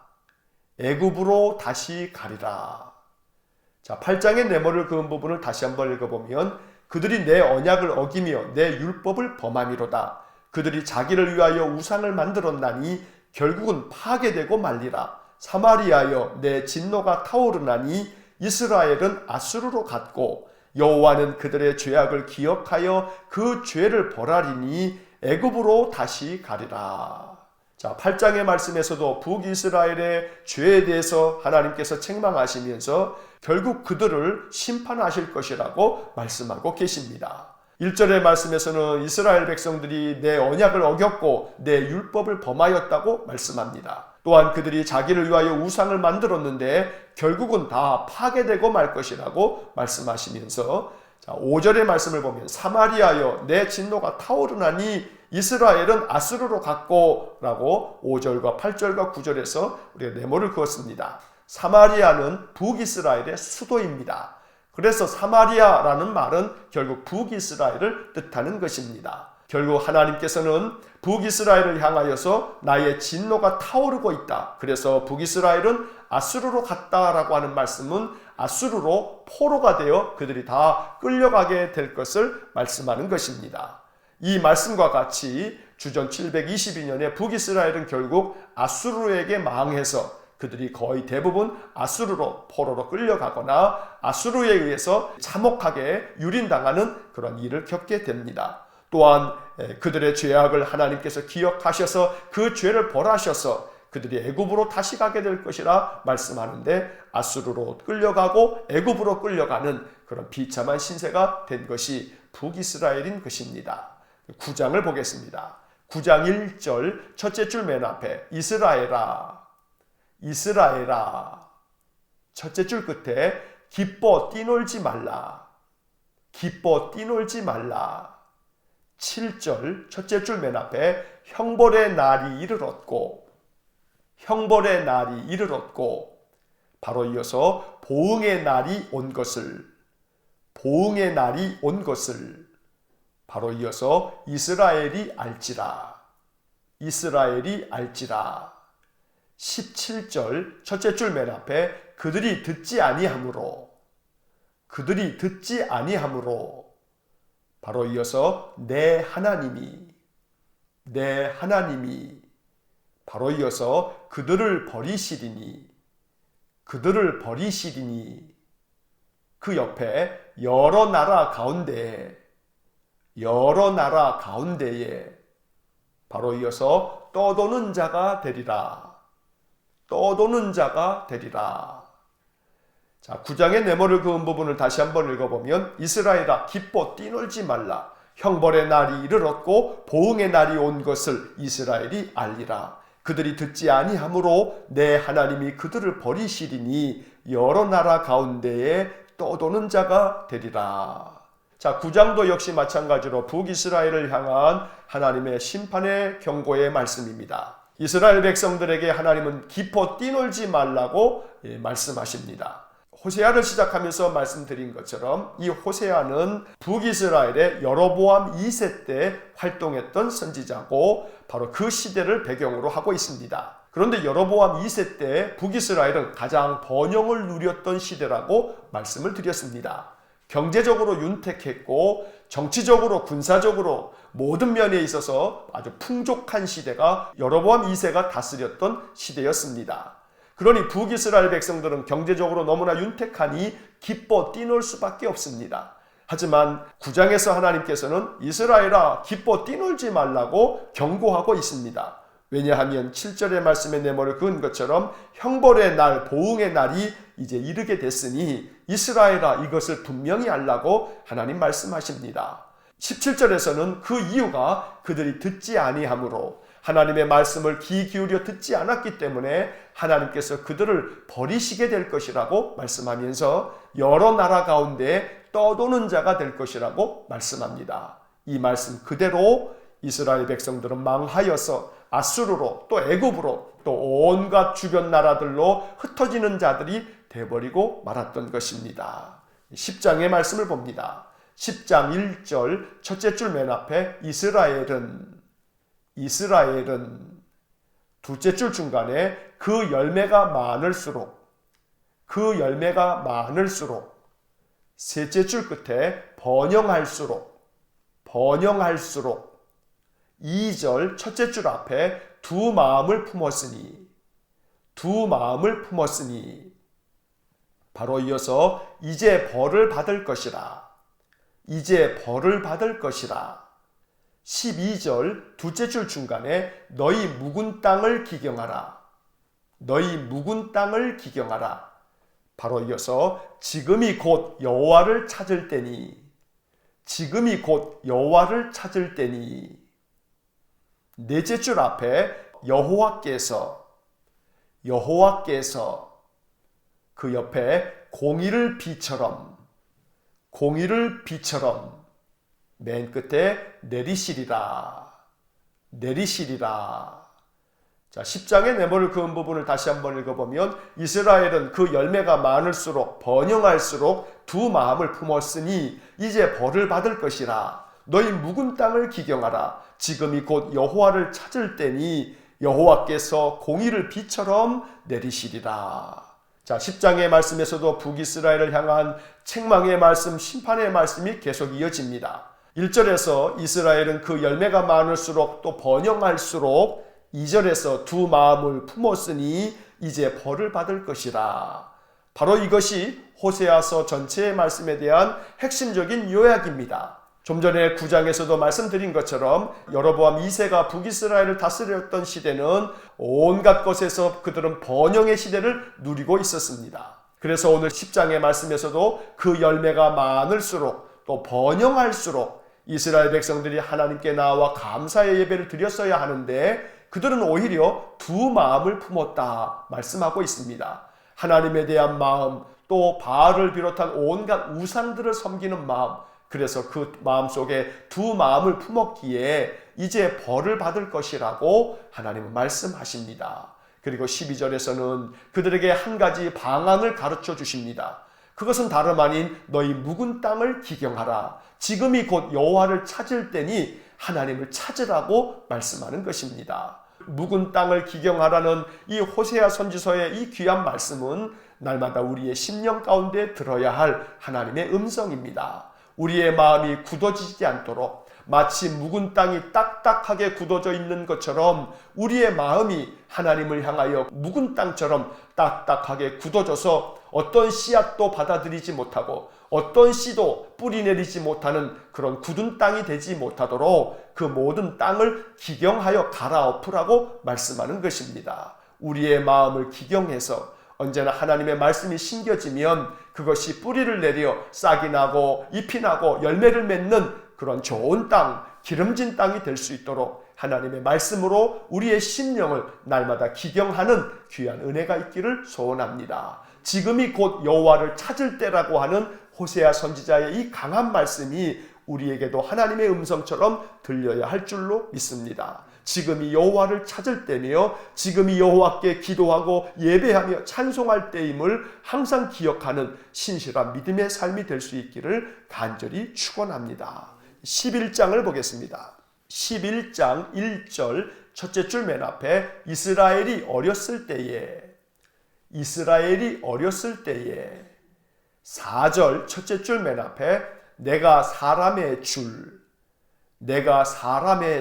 Speaker 1: 자, 8장의 네모를 그은 부분을 다시 한번 읽어보면 그들이 내 언약을 어기며 내 율법을 범함이로다. 그들이 자기를 위하여 우상을 만들었나니 결국은 파괴되고 말리라. 사마리아여 내 진노가 타오르나니 이스라엘은 아수르로 갔고 여호와는 그들의 죄악을 기억하여 그 죄를 벌하리니 애굽으로 다시 가리라. 자, 8장의 말씀에서도 북이스라엘의 죄에 대해서 하나님께서 책망하시면서 결국 그들을 심판하실 것이라고 말씀하고 계십니다. 1절의 말씀에서는 이스라엘 백성들이 내 언약을 어겼고 내 율법을 범하였다고 말씀합니다. 또한 그들이 자기를 위하여 우상을 만들었는데 결국은 다 파괴되고 말 것이라고 말씀하시면서 5절의 말씀을 보면 사마리아여 내 진노가 타오르나니 이스라엘은 아수르로 갔고 라고 5절과 8절과 9절에서 우리가 네모를 그었습니다. 사마리아는 북이스라엘의 수도입니다. 그래서 사마리아라는 말은 결국 북이스라엘을 뜻하는 것입니다. 결국 하나님께서는 북이스라엘을 향하여서 나의 진노가 타오르고 있다. 그래서 북이스라엘은 아수르로 갔다라고 하는 말씀은 아수르로 포로가 되어 그들이 다 끌려가게 될 것을 말씀하는 것입니다. 이 말씀과 같이 주전 722년에 북이스라엘은 결국 아수르에게 망해서 그들이 거의 대부분 아수르로 포로로 끌려가거나 아수르에 의해서 참혹하게 유린당하는 그런 일을 겪게 됩니다. 또한 그들의 죄악을 하나님께서 기억하셔서 그 죄를 벌하셔서 그들이 애굽으로 다시 가게 될 것이라 말씀하는데 아수르로 끌려가고 애굽으로 끌려가는 그런 비참한 신세가 된 것이 북이스라엘인 것입니다. 9장을 보겠습니다. 9장 1절 첫째 줄 맨 앞에 이스라엘아 이스라엘아 첫째 줄 끝에 기뻐 뛰놀지 말라 기뻐 뛰놀지 말라 7절 첫째 줄 맨 앞에 형벌의 날이 이르렀고 형벌의 날이 이르렀고 바로 이어서 보응의 날이 온 것을 보응의 날이 온 것을 바로 이어서 이스라엘이 알지라 이스라엘이 알지라 17절 첫째 줄 맨 앞에 그들이 듣지 아니하므로 그들이 듣지 아니하므로 바로 이어서 내 하나님이 바로 이어서 그들을 버리시리니 그들을 버리시리니 그 옆에 여러 나라 가운데에 바로 이어서 떠도는 자가 되리라 떠도는 자가 되리라. 자, 9장의 네모를 그은 부분을 다시 한번 읽어보면 이스라엘아 기뻐 뛰놀지 말라 형벌의 날이 이르렀고 보응의 날이 온 것을 이스라엘이 알리라. 그들이 듣지 아니하므로 내 하나님이 그들을 버리시리니 여러 나라 가운데에 떠도는 자가 되리라. 자, 9장도 역시 마찬가지로 북이스라엘을 향한 하나님의 심판의 경고의 말씀입니다. 이스라엘 백성들에게 하나님은 기뻐 뛰놀지 말라고 말씀하십니다. 호세아를 시작하면서 말씀드린 것처럼 이 호세아는 북이스라엘의 여로보암 2세 때 활동했던 선지자고 바로 그 시대를 배경으로 하고 있습니다. 그런데 여로보암 2세 때 북이스라엘은 가장 번영을 누렸던 시대라고 말씀을 드렸습니다. 경제적으로 윤택했고 정치적으로 군사적으로 모든 면에 있어서 아주 풍족한 시대가 여로보암 2세가 다스렸던 시대였습니다. 그러니 북이스라엘 백성들은 경제적으로 너무나 윤택하니 기뻐 뛰놀 수밖에 없습니다. 하지만 9장에서 하나님께서는 이스라엘아 기뻐 뛰놀지 말라고 경고하고 있습니다. 왜냐하면 7절의 말씀에 네모를 그은 것처럼 형벌의 날, 보응의 날이 이제 이르게 됐으니 이스라엘아 이것을 분명히 알라고 하나님 말씀하십니다. 17절에서는 그 이유가 그들이 듣지 아니하므로 하나님의 말씀을 귀 기울여 듣지 않았기 때문에 하나님께서 그들을 버리시게 될 것이라고 말씀하면서 여러 나라 가운데 떠도는 자가 될 것이라고 말씀합니다. 이 말씀 그대로 이스라엘 백성들은 망하여서 아수르로 또 애굽으로 또 온갖 주변 나라들로 흩어지는 자들이 돼버리고 말았던 것입니다. 10장의 말씀을 봅니다. 10장 1절 첫째 줄 맨 앞에 이스라엘은 둘째 줄 중간에 그 열매가 많을수록 셋째 줄 끝에 번영할수록 2절 첫째 줄 앞에 두 마음을 품었으니 바로 이어서 이제 벌을 받을 것이라 12절 둘째 줄 중간에 너희 묵은 땅을 기경하라 바로 이어서 지금이 곧 여호와를 찾을 때니 넷째 줄 앞에 여호와께서 그 옆에 공의를 비처럼 맨 끝에 내리시리라. 자, 10장의 네모를 그은 부분을 다시 한번 읽어보면 이스라엘은 그 열매가 많을수록 번영할수록 두 마음을 품었으니 이제 벌을 받을 것이라. 너희 묵은 땅을 기경하라. 지금이 곧 여호와를 찾을 때니 여호와께서 공의를 비처럼 내리시리라. 자, 10장의 말씀에서도 북이스라엘을 향한 책망의 말씀, 심판의 말씀이 계속 이어집니다. 1절에서 이스라엘은 그 열매가 많을수록 또 번영할수록 2절에서 두 마음을 품었으니 이제 벌을 받을 것이라. 바로 이것이 호세아서 전체의 말씀에 대한 핵심적인 요약입니다. 좀 전에 9장에서도 말씀드린 것처럼 여로보암 2세가 북이스라엘을 다스렸던 시대는 온갖 것에서 그들은 번영의 시대를 누리고 있었습니다. 그래서 오늘 10장의 말씀에서도 그 열매가 많을수록 또 번영할수록 이스라엘 백성들이 하나님께 나와 감사의 예배를 드렸어야 하는데 그들은 오히려 두 마음을 품었다 말씀하고 있습니다. 하나님에 대한 마음, 또 바알을 비롯한 온갖 우상들을 섬기는 마음, 그래서 그 마음속에 두 마음을 품었기에 이제 벌을 받을 것이라고 하나님은 말씀하십니다. 그리고 12절에서는 그들에게 한 가지 방안을 가르쳐 주십니다. 그것은 다름 아닌 너희 묵은 땅을 기경하라. 지금이 곧 여호와를 찾을 때니 하나님을 찾으라고 말씀하는 것입니다. 묵은 땅을 기경하라는 이 호세아 선지서의 이 귀한 말씀은 날마다 우리의 심령 가운데 들어야 할 하나님의 음성입니다. 우리의 마음이 굳어지지 않도록 마치 묵은 땅이 딱딱하게 굳어져 있는 것처럼 우리의 마음이 하나님을 향하여 묵은 땅처럼 딱딱하게 굳어져서 어떤 씨앗도 받아들이지 못하고 어떤 씨도 뿌리 내리지 못하는 그런 굳은 땅이 되지 못하도록 그 모든 땅을 기경하여 갈아엎으라고 말씀하는 것입니다. 우리의 마음을 기경해서 언제나 하나님의 말씀이 심겨지면 그것이 뿌리를 내려 싹이 나고 잎이 나고 열매를 맺는 그런 좋은 땅, 기름진 땅이 될 수 있도록 하나님의 말씀으로 우리의 심령을 날마다 기경하는 귀한 은혜가 있기를 소원합니다. 지금이 곧 여호와를 찾을 때라고 하는 호세아 선지자의 이 강한 말씀이 우리에게도 하나님의 음성처럼 들려야 할 줄로 믿습니다. 지금이 여호와를 찾을 때며 지금이 여호와께 기도하고 예배하며 찬송할 때임을 항상 기억하는 신실한 믿음의 삶이 될 수 있기를 간절히 축원합니다. 11장을 보겠습니다. 11장 1절 첫째 줄 맨 앞에 이스라엘이 어렸을 때에 4절 첫째 줄 맨 앞에 내가 사람의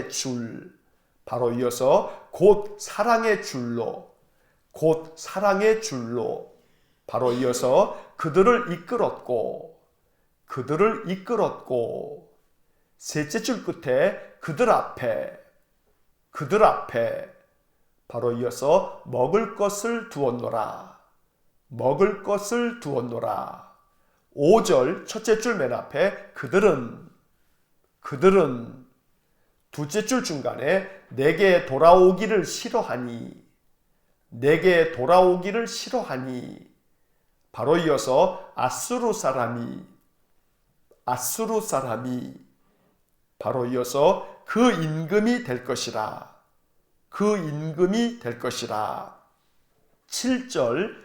Speaker 1: 줄 바로 이어서 곧 사랑의 줄로 바로 이어서 그들을 이끌었고 셋째 줄 끝에 그들 앞에 바로 이어서 먹을 것을 두었노라 5절 첫째 줄 맨 앞에 그들은 둘째 줄 중간에 내게 돌아오기를 싫어하니 바로 이어서 아수르 사람이 바로 이어서 그 임금이 될 것이라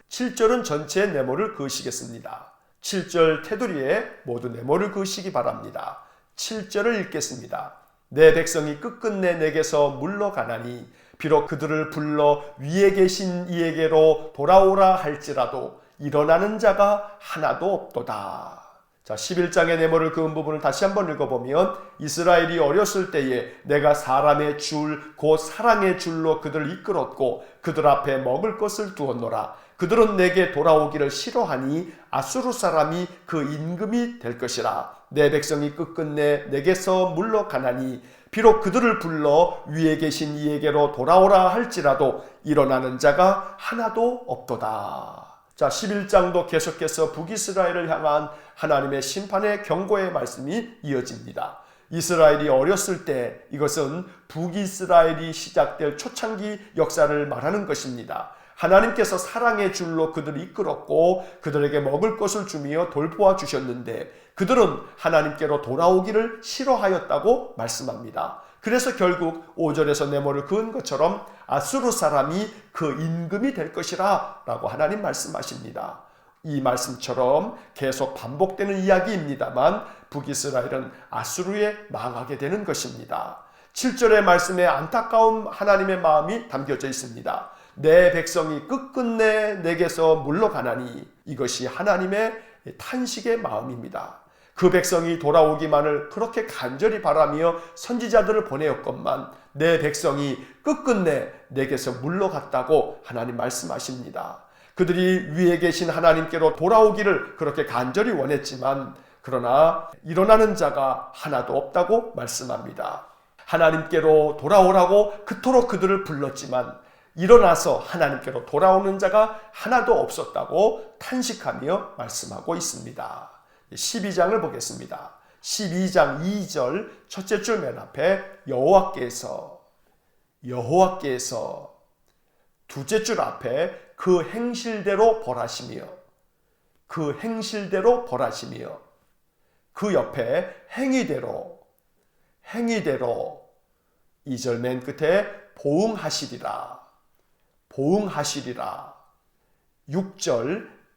Speaker 1: 7절은 전체 네모를 그으시겠습니다. 7절 테두리에 모두 네모를 그으시기 바랍니다. 7절을 읽겠습니다. 내 백성이 끝끝내 내게서 물러가나니 비록 그들을 불러 위에 계신 이에게로 돌아오라 할지라도 일어나는 자가 하나도 없도다. 자, 11장의 네모를 그은 부분을 다시 한번 읽어보면 이스라엘이 어렸을 때에 내가 사람의 줄 곧 사랑의 줄로 그들을 이끌었고 그들 앞에 먹을 것을 두었노라. 그들은 내게 돌아오기를 싫어하니 아수르 사람이 그 임금이 될 것이라. 내 백성이 끝끝내 내게서 물러가나니 비록 그들을 불러 위에 계신 이에게로 돌아오라 할지라도 일어나는 자가 하나도 없도다. 자, 11장도 계속해서 북이스라엘을 향한 하나님의 심판의 경고의 말씀이 이어집니다. 이스라엘이 어렸을 때 이것은 북이스라엘이 시작될 초창기 역사를 말하는 것입니다. 하나님께서 사랑의 줄로 그들을 이끌었고 그들에게 먹을 것을 주며 돌보아 주셨는데 그들은 하나님께로 돌아오기를 싫어하였다고 말씀합니다. 그래서 결국 5절에서 네모를 그은 것처럼 아수르 사람이 그 임금이 될 것이라 라고 하나님 말씀하십니다. 이 말씀처럼 계속 반복되는 이야기입니다만 북이스라엘은 아수르에 망하게 되는 것입니다. 7절의 말씀에 안타까운 하나님의 마음이 담겨져 있습니다. 내 백성이 끝끝내 내게서 물러가나니 이것이 하나님의 탄식의 마음입니다. 그 백성이 돌아오기만을 그렇게 간절히 바라며 선지자들을 보내었건만 내 백성이 끝끝내 내게서 물러갔다고 하나님 말씀하십니다. 그들이 위에 계신 하나님께로 돌아오기를 그렇게 간절히 원했지만 그러나 일어나는 자가 하나도 없다고 말씀합니다. 하나님께로 돌아오라고 그토록 그들을 불렀지만 일어나서 하나님께로 돌아오는 자가 하나도 없었다고 탄식하며 말씀하고 있습니다. 12장을 보겠습니다. 12장 2절 첫째 줄 맨 앞에 여호와께서 둘째 줄 앞에 그 행실대로 벌하시며 그 옆에 행위대로 2절 맨 끝에 보응하시리라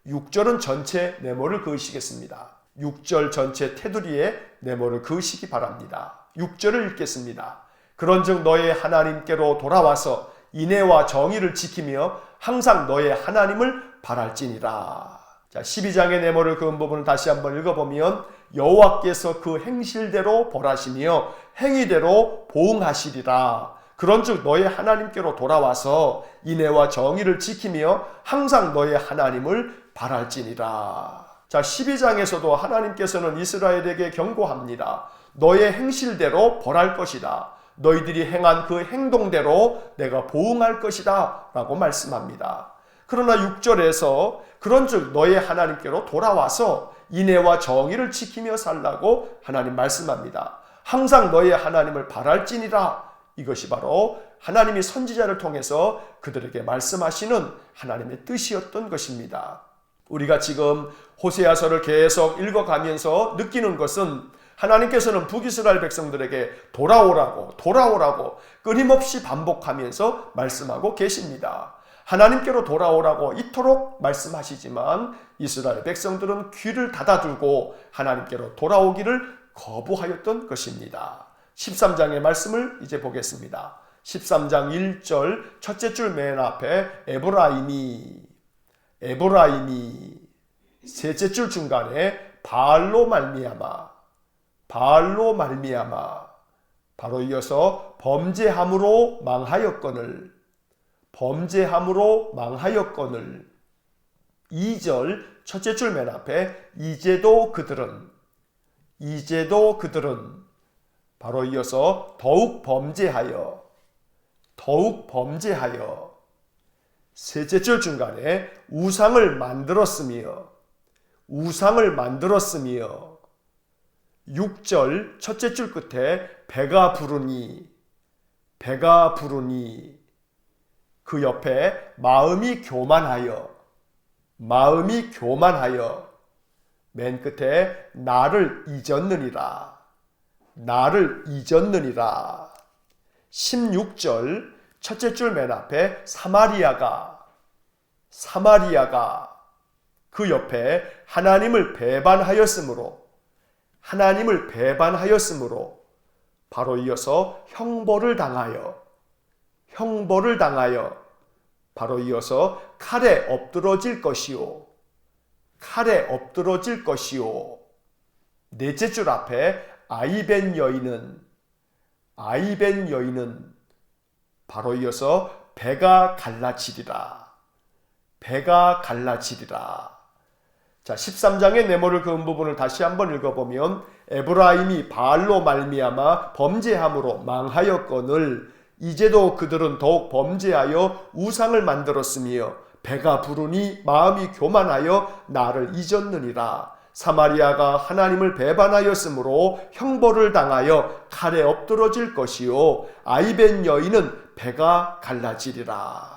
Speaker 1: 6절은 전체 네모를 그으시겠습니다. 6절 전체 테두리에 네모를 그으시기 바랍니다. 6절을 읽겠습니다. 그런즉 너의 하나님께로 돌아와서 인애와 정의를 지키며 항상 너의 하나님을 바랄지니라. 자, 12장의 네모를 그은 부분을 다시 한번 읽어보면 여호와께서 그 행실대로 벌하시며 행위대로 보응하시리라. 그런즉 너의 하나님께로 돌아와서 인애와 정의를 지키며 항상 너의 하나님을 바랄지니라. 자, 12장에서도 하나님께서는 이스라엘에게 경고합니다. 너의 행실대로 벌할 것이다. 너희들이 행한 그 행동대로 내가 보응할 것이다 라고 말씀합니다. 그러나 6절에서 그런즉 너의 하나님께로 돌아와서 인애와 정의를 지키며 살라고 하나님 말씀합니다. 항상 너의 하나님을 바랄지니라. 이것이 바로 하나님이 선지자를 통해서 그들에게 말씀하시는 하나님의 뜻이었던 것입니다. 우리가 지금 호세아서를 계속 읽어가면서 느끼는 것은 하나님께서는 북이스라엘 백성들에게 돌아오라고 끊임없이 반복하면서 말씀하고 계십니다. 하나님께로 돌아오라고 이토록 말씀하시지만 이스라엘 백성들은 귀를 닫아두고 하나님께로 돌아오기를 거부하였던 것입니다. 13장의 말씀을 이제 보겠습니다. 13장 1절 첫째 줄 맨 앞에 에브라임이 셋째 줄 중간에 바알로 말미암아 바로 이어서 범죄함으로 망하였거늘 2절 첫째 줄 맨 앞에 이제도 그들은 바로 이어서 더욱 범죄하여 셋째 줄 중간에 우상을 만들었으며 6절 첫째 줄 끝에 배가 부르니 그 옆에 마음이 교만하여 맨 끝에 나를 잊었느니라 16절 첫째 줄 맨 앞에 사마리아가 그 옆에 하나님을 배반하였으므로 바로 이어서 형벌을 당하여 바로 이어서 칼에 엎드러질 것이요 넷째 줄 앞에 아이벤 여인은 바로 이어서 배가 갈라지리라 자, 13장의 네모를 그은 부분을 다시 한번 읽어보면 에브라임이 바알로 말미암아 범죄함으로 망하였거늘 이제도 그들은 더욱 범죄하여 우상을 만들었으며 배가 부르니 마음이 교만하여 나를 잊었느니라. 사마리아가 하나님을 배반하였으므로 형벌을 당하여 칼에 엎드러질 것이요 아이벤 여인은 배가 갈라지리라.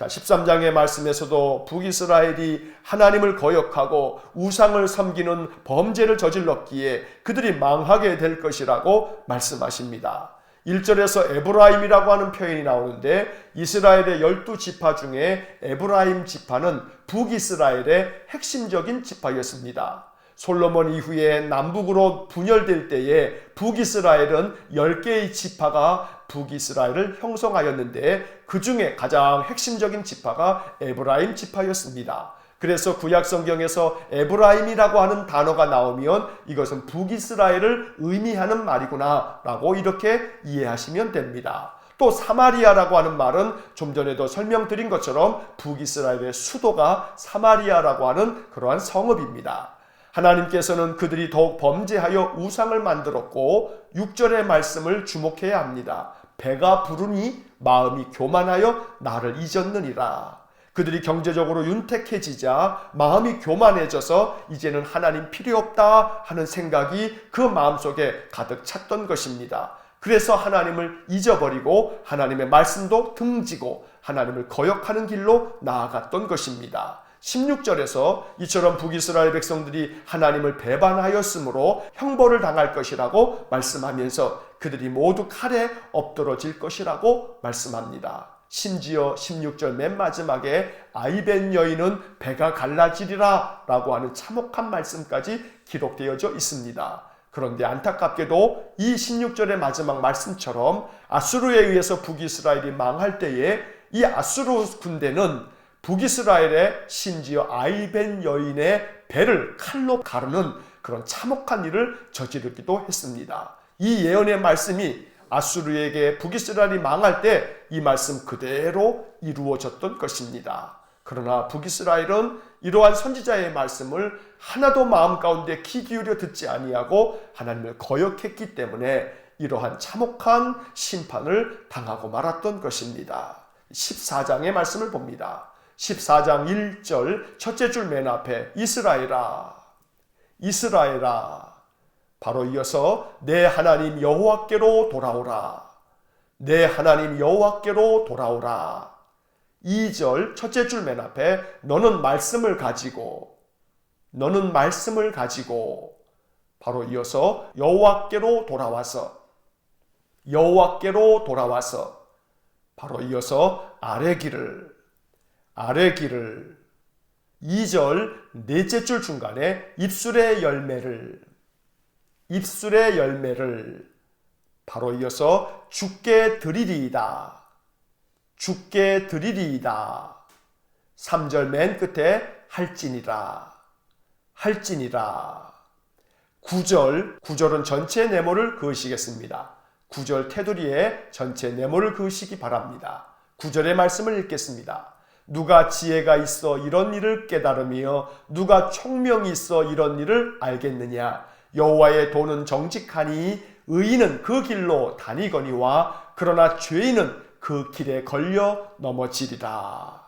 Speaker 1: 자, 13장의 말씀에서도 북이스라엘이 하나님을 거역하고 우상을 섬기는 범죄를 저질렀기에 그들이 망하게 될 것이라고 말씀하십니다. 1절에서 에브라임이라고 하는 표현이 나오는데 이스라엘의 12지파 중에 에브라임 지파는 북이스라엘의 핵심적인 지파였습니다. 솔로몬 이후에 남북으로 분열될 때에 북이스라엘은 10개의 지파가 북이스라엘을 형성하였는데 그 중에 가장 핵심적인 지파가 에브라임 지파였습니다. 그래서 구약 성경에서 에브라임이라고 하는 단어가 나오면 이것은 북이스라엘을 의미하는 말이구나 라고 이렇게 이해하시면 됩니다. 또 사마리아라고 하는 말은 좀 전에도 설명드린 것처럼 북이스라엘의 수도가 사마리아라고 하는 그러한 성읍입니다. 하나님께서는 그들이 더욱 범죄하여 우상을 만들었고 6절의 말씀을 주목해야 합니다. 배가 부르니 마음이 교만하여 나를 잊었느니라. 그들이 경제적으로 윤택해지자 마음이 교만해져서 이제는 하나님 필요 없다 하는 생각이 그 마음속에 가득 찼던 것입니다. 그래서 하나님을 잊어버리고 하나님의 말씀도 등지고 하나님을 거역하는 길로 나아갔던 것입니다. 16절에서 이처럼 북이스라엘 백성들이 하나님을 배반하였으므로 형벌을 당할 것이라고 말씀하면서 그들이 모두 칼에 엎드러질 것이라고 말씀합니다. 심지어 16절 맨 마지막에 아이벤 여인은 배가 갈라지리라 라고 하는 참혹한 말씀까지 기록되어져 있습니다. 그런데 안타깝게도 이 16절의 마지막 말씀처럼 아수르에 의해서 북이스라엘이 망할 때에 이 아수르 군대는 북이스라엘의 심지어 아이벤 여인의 배를 칼로 가르는 그런 참혹한 일을 저지르기도 했습니다. 이 예언의 말씀이 아수르에게 북이스라엘이 망할 때 이 말씀 그대로 이루어졌던 것입니다. 그러나 북이스라엘은 이러한 선지자의 말씀을 하나도 마음 가운데 귀 기울여 듣지 아니하고 하나님을 거역했기 때문에 이러한 참혹한 심판을 당하고 말았던 것입니다. 14장의 말씀을 봅니다. 14장 1절 첫째 줄 맨 앞에 이스라엘아 이스라엘아 바로 이어서 내 하나님 여호와께로 돌아오라. 내 하나님 여호와께로 돌아오라. 2절 첫째 줄 맨 앞에 너는 말씀을 가지고 바로 이어서 여호와께로 돌아와서 바로 이어서 아래 길을 2절 넷째 줄 중간에 입술의 열매를 바로 이어서 주께 드리리이다. 3절 맨 끝에 할지니라. 9절은 전체 네모를 그으시겠습니다. 9절 테두리에 전체 네모를 그으시기 바랍니다. 9절의 말씀을 읽겠습니다. 누가 지혜가 있어 이런 일을 깨달으며 누가 총명이 있어 이런 일을 알겠느냐. 여호와의 도는 정직하니 의인은 그 길로 다니거니와 그러나 죄인은 그 길에 걸려 넘어지리라.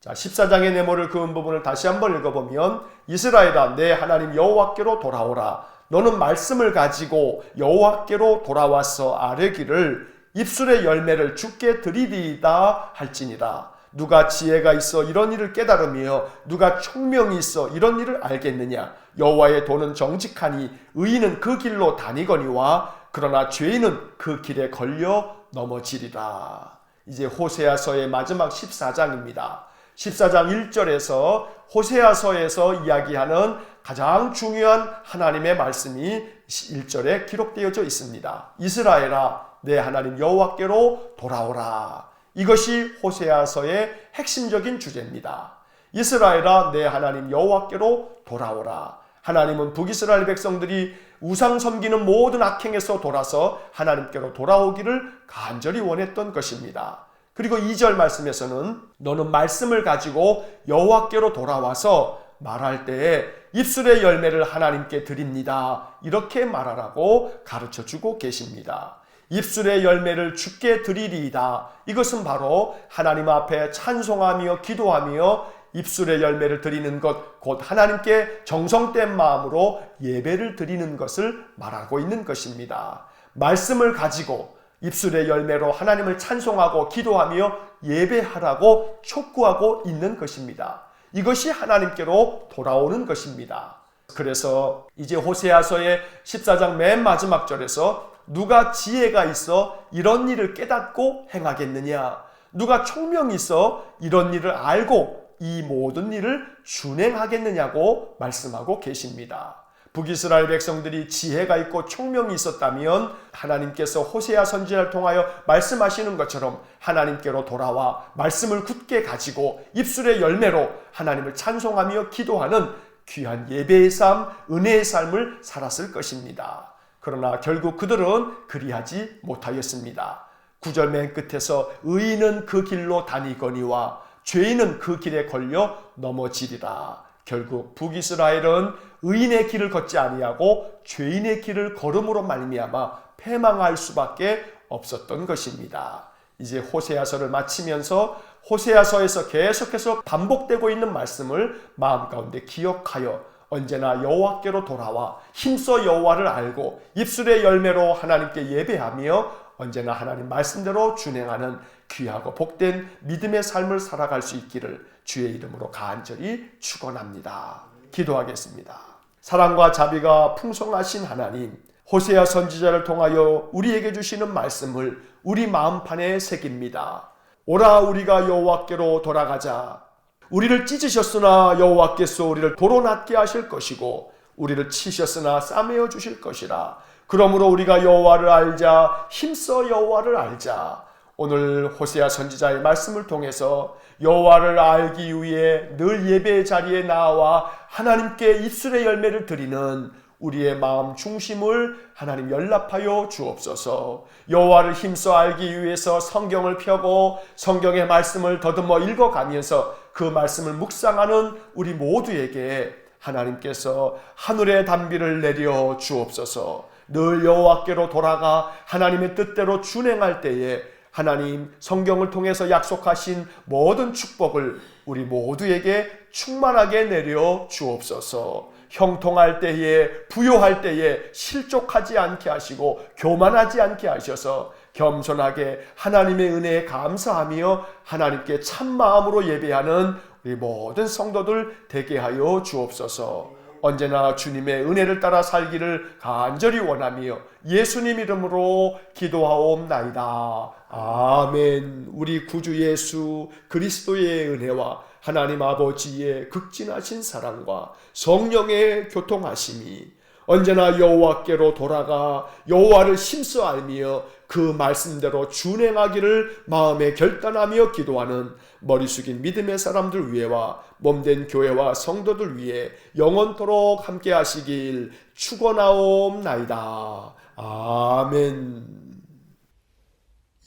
Speaker 1: 자, 14장의 네모를 그은 부분을 다시 한번 읽어보면 이스라엘아 내 하나님 여호와께로 돌아오라. 너는 말씀을 가지고 여호와께로 돌아와서 아뢰기를 입술의 열매를 주께 드리리이다 할지니라. 누가 지혜가 있어 이런 일을 깨달으며 누가 총명이 있어 이런 일을 알겠느냐. 여호와의 도는 정직하니 의인은 그 길로 다니거니와 그러나 죄인은 그 길에 걸려 넘어지리라. 이제 호세아서의 마지막 14장입니다. 14장 1절에서 호세아서에서 이야기하는 가장 중요한 하나님의 말씀이 1절에 기록되어져 있습니다. 이스라엘아 내 하나님 여호와께로 돌아오라. 이것이 호세아서의 핵심적인 주제입니다. 이스라엘아 내 하나님 여호와께로 돌아오라. 하나님은 북이스라엘 백성들이 우상 섬기는 모든 악행에서 돌아서 하나님께로 돌아오기를 간절히 원했던 것입니다. 그리고 2절 말씀에서는 너는 말씀을 가지고 여호와께로 돌아와서 말할 때에 입술의 열매를 하나님께 드립니다. 이렇게 말하라고 가르쳐주고 계십니다. 입술의 열매를 주께 드리리이다. 이것은 바로 하나님 앞에 찬송하며 기도하며 입술의 열매를 드리는 것, 곧 하나님께 정성된 마음으로 예배를 드리는 것을 말하고 있는 것입니다. 말씀을 가지고 입술의 열매로 하나님을 찬송하고 기도하며 예배하라고 촉구하고 있는 것입니다. 이것이 하나님께로 돌아오는 것입니다. 그래서 이제 호세아서의 14장 맨 마지막 절에서 누가 지혜가 있어 이런 일을 깨닫고 행하겠느냐? 누가 총명이 있어 이런 일을 알고 이 모든 일을 준행하겠느냐고 말씀하고 계십니다. 북이스라엘 백성들이 지혜가 있고 총명이 있었다면 하나님께서 호세아 선지자를 통하여 말씀하시는 것처럼 하나님께로 돌아와 말씀을 굳게 가지고 입술의 열매로 하나님을 찬송하며 기도하는 귀한 예배의 삶, 은혜의 삶을 살았을 것입니다. 그러나 결국 그들은 그리하지 못하였습니다. 9절 맨 끝에서 의인은 그 길로 다니거니와 죄인은 그 길에 걸려 넘어지리라. 결국 북이스라엘은 의인의 길을 걷지 아니하고 죄인의 길을 걸음으로 말미암아 패망할 수밖에 없었던 것입니다. 이제 호세아서를 마치면서 호세아서에서 계속해서 반복되고 있는 말씀을 마음 가운데 기억하여 언제나 여호와께로 돌아와 힘써 여호와를 알고 입술의 열매로 하나님께 예배하며 언제나 하나님 말씀대로 준행하는 귀하고 복된 믿음의 삶을 살아갈 수 있기를 주의 이름으로 간절히 축원합니다. 기도하겠습니다. 사랑과 자비가 풍성하신 하나님, 호세아 선지자를 통하여 우리에게 주시는 말씀을 우리 마음판에 새깁니다. 오라 우리가 여호와께로 돌아가자. 우리를 찢으셨으나 여호와께서 우리를 도로 낫게 하실 것이고 우리를 치셨으나 싸매어 주실 것이라. 그러므로 우리가 여호와를 알자. 힘써 여호와를 알자. 오늘 호세아 선지자의 말씀을 통해서 여호와를 알기 위해 늘 예배의 자리에 나와 하나님께 입술의 열매를 드리는 우리의 마음 중심을 하나님 연락하여 주옵소서. 여호와를 힘써 알기 위해서 성경을 펴고 성경의 말씀을 더듬어 읽어가면서 그 말씀을 묵상하는 우리 모두에게 하나님께서 하늘의 단비를 내려 주옵소서. 늘 여호와께로 돌아가 하나님의 뜻대로 준행할 때에 하나님 성경을 통해서 약속하신 모든 축복을 우리 모두에게 충만하게 내려 주옵소서. 형통할 때에 부요할 때에 실족하지 않게 하시고 교만하지 않게 하셔서 겸손하게 하나님의 은혜에 감사하며 하나님께 참 마음으로 예배하는 우리 모든 성도들 되게 하여 주옵소서. 언제나 주님의 은혜를 따라 살기를 간절히 원하며 예수님 이름으로 기도하옵나이다. 아멘. 우리 구주 예수 그리스도의 은혜와 하나님 아버지의 극진하신 사랑과 성령의 교통하심이 언제나 여호와께로 돌아가 여호와를 힘써 알며 그 말씀대로 준행하기를 마음에 결단하며 기도하는 머리 숙인 믿음의 사람들 위에와 몸된 교회와 성도들 위해 영원토록 함께 하시길 축원하옵나이다. 아멘.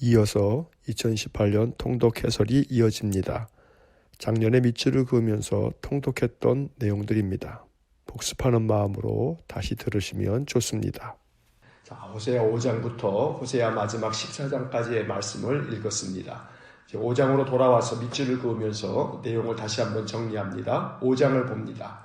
Speaker 1: 이어서 2018년 통독 해설이 이어집니다. 작년에 밑줄을 그으면서 통독했던 내용들입니다. 복습하는 마음으로 다시 들으시면 좋습니다. 자, 호세아 5장부터 호세아 마지막 14장까지의 말씀을 읽었습니다. 5장으로 돌아와서 밑줄을 그으면서 내용을 다시 한번 정리합니다. 5장을 봅니다.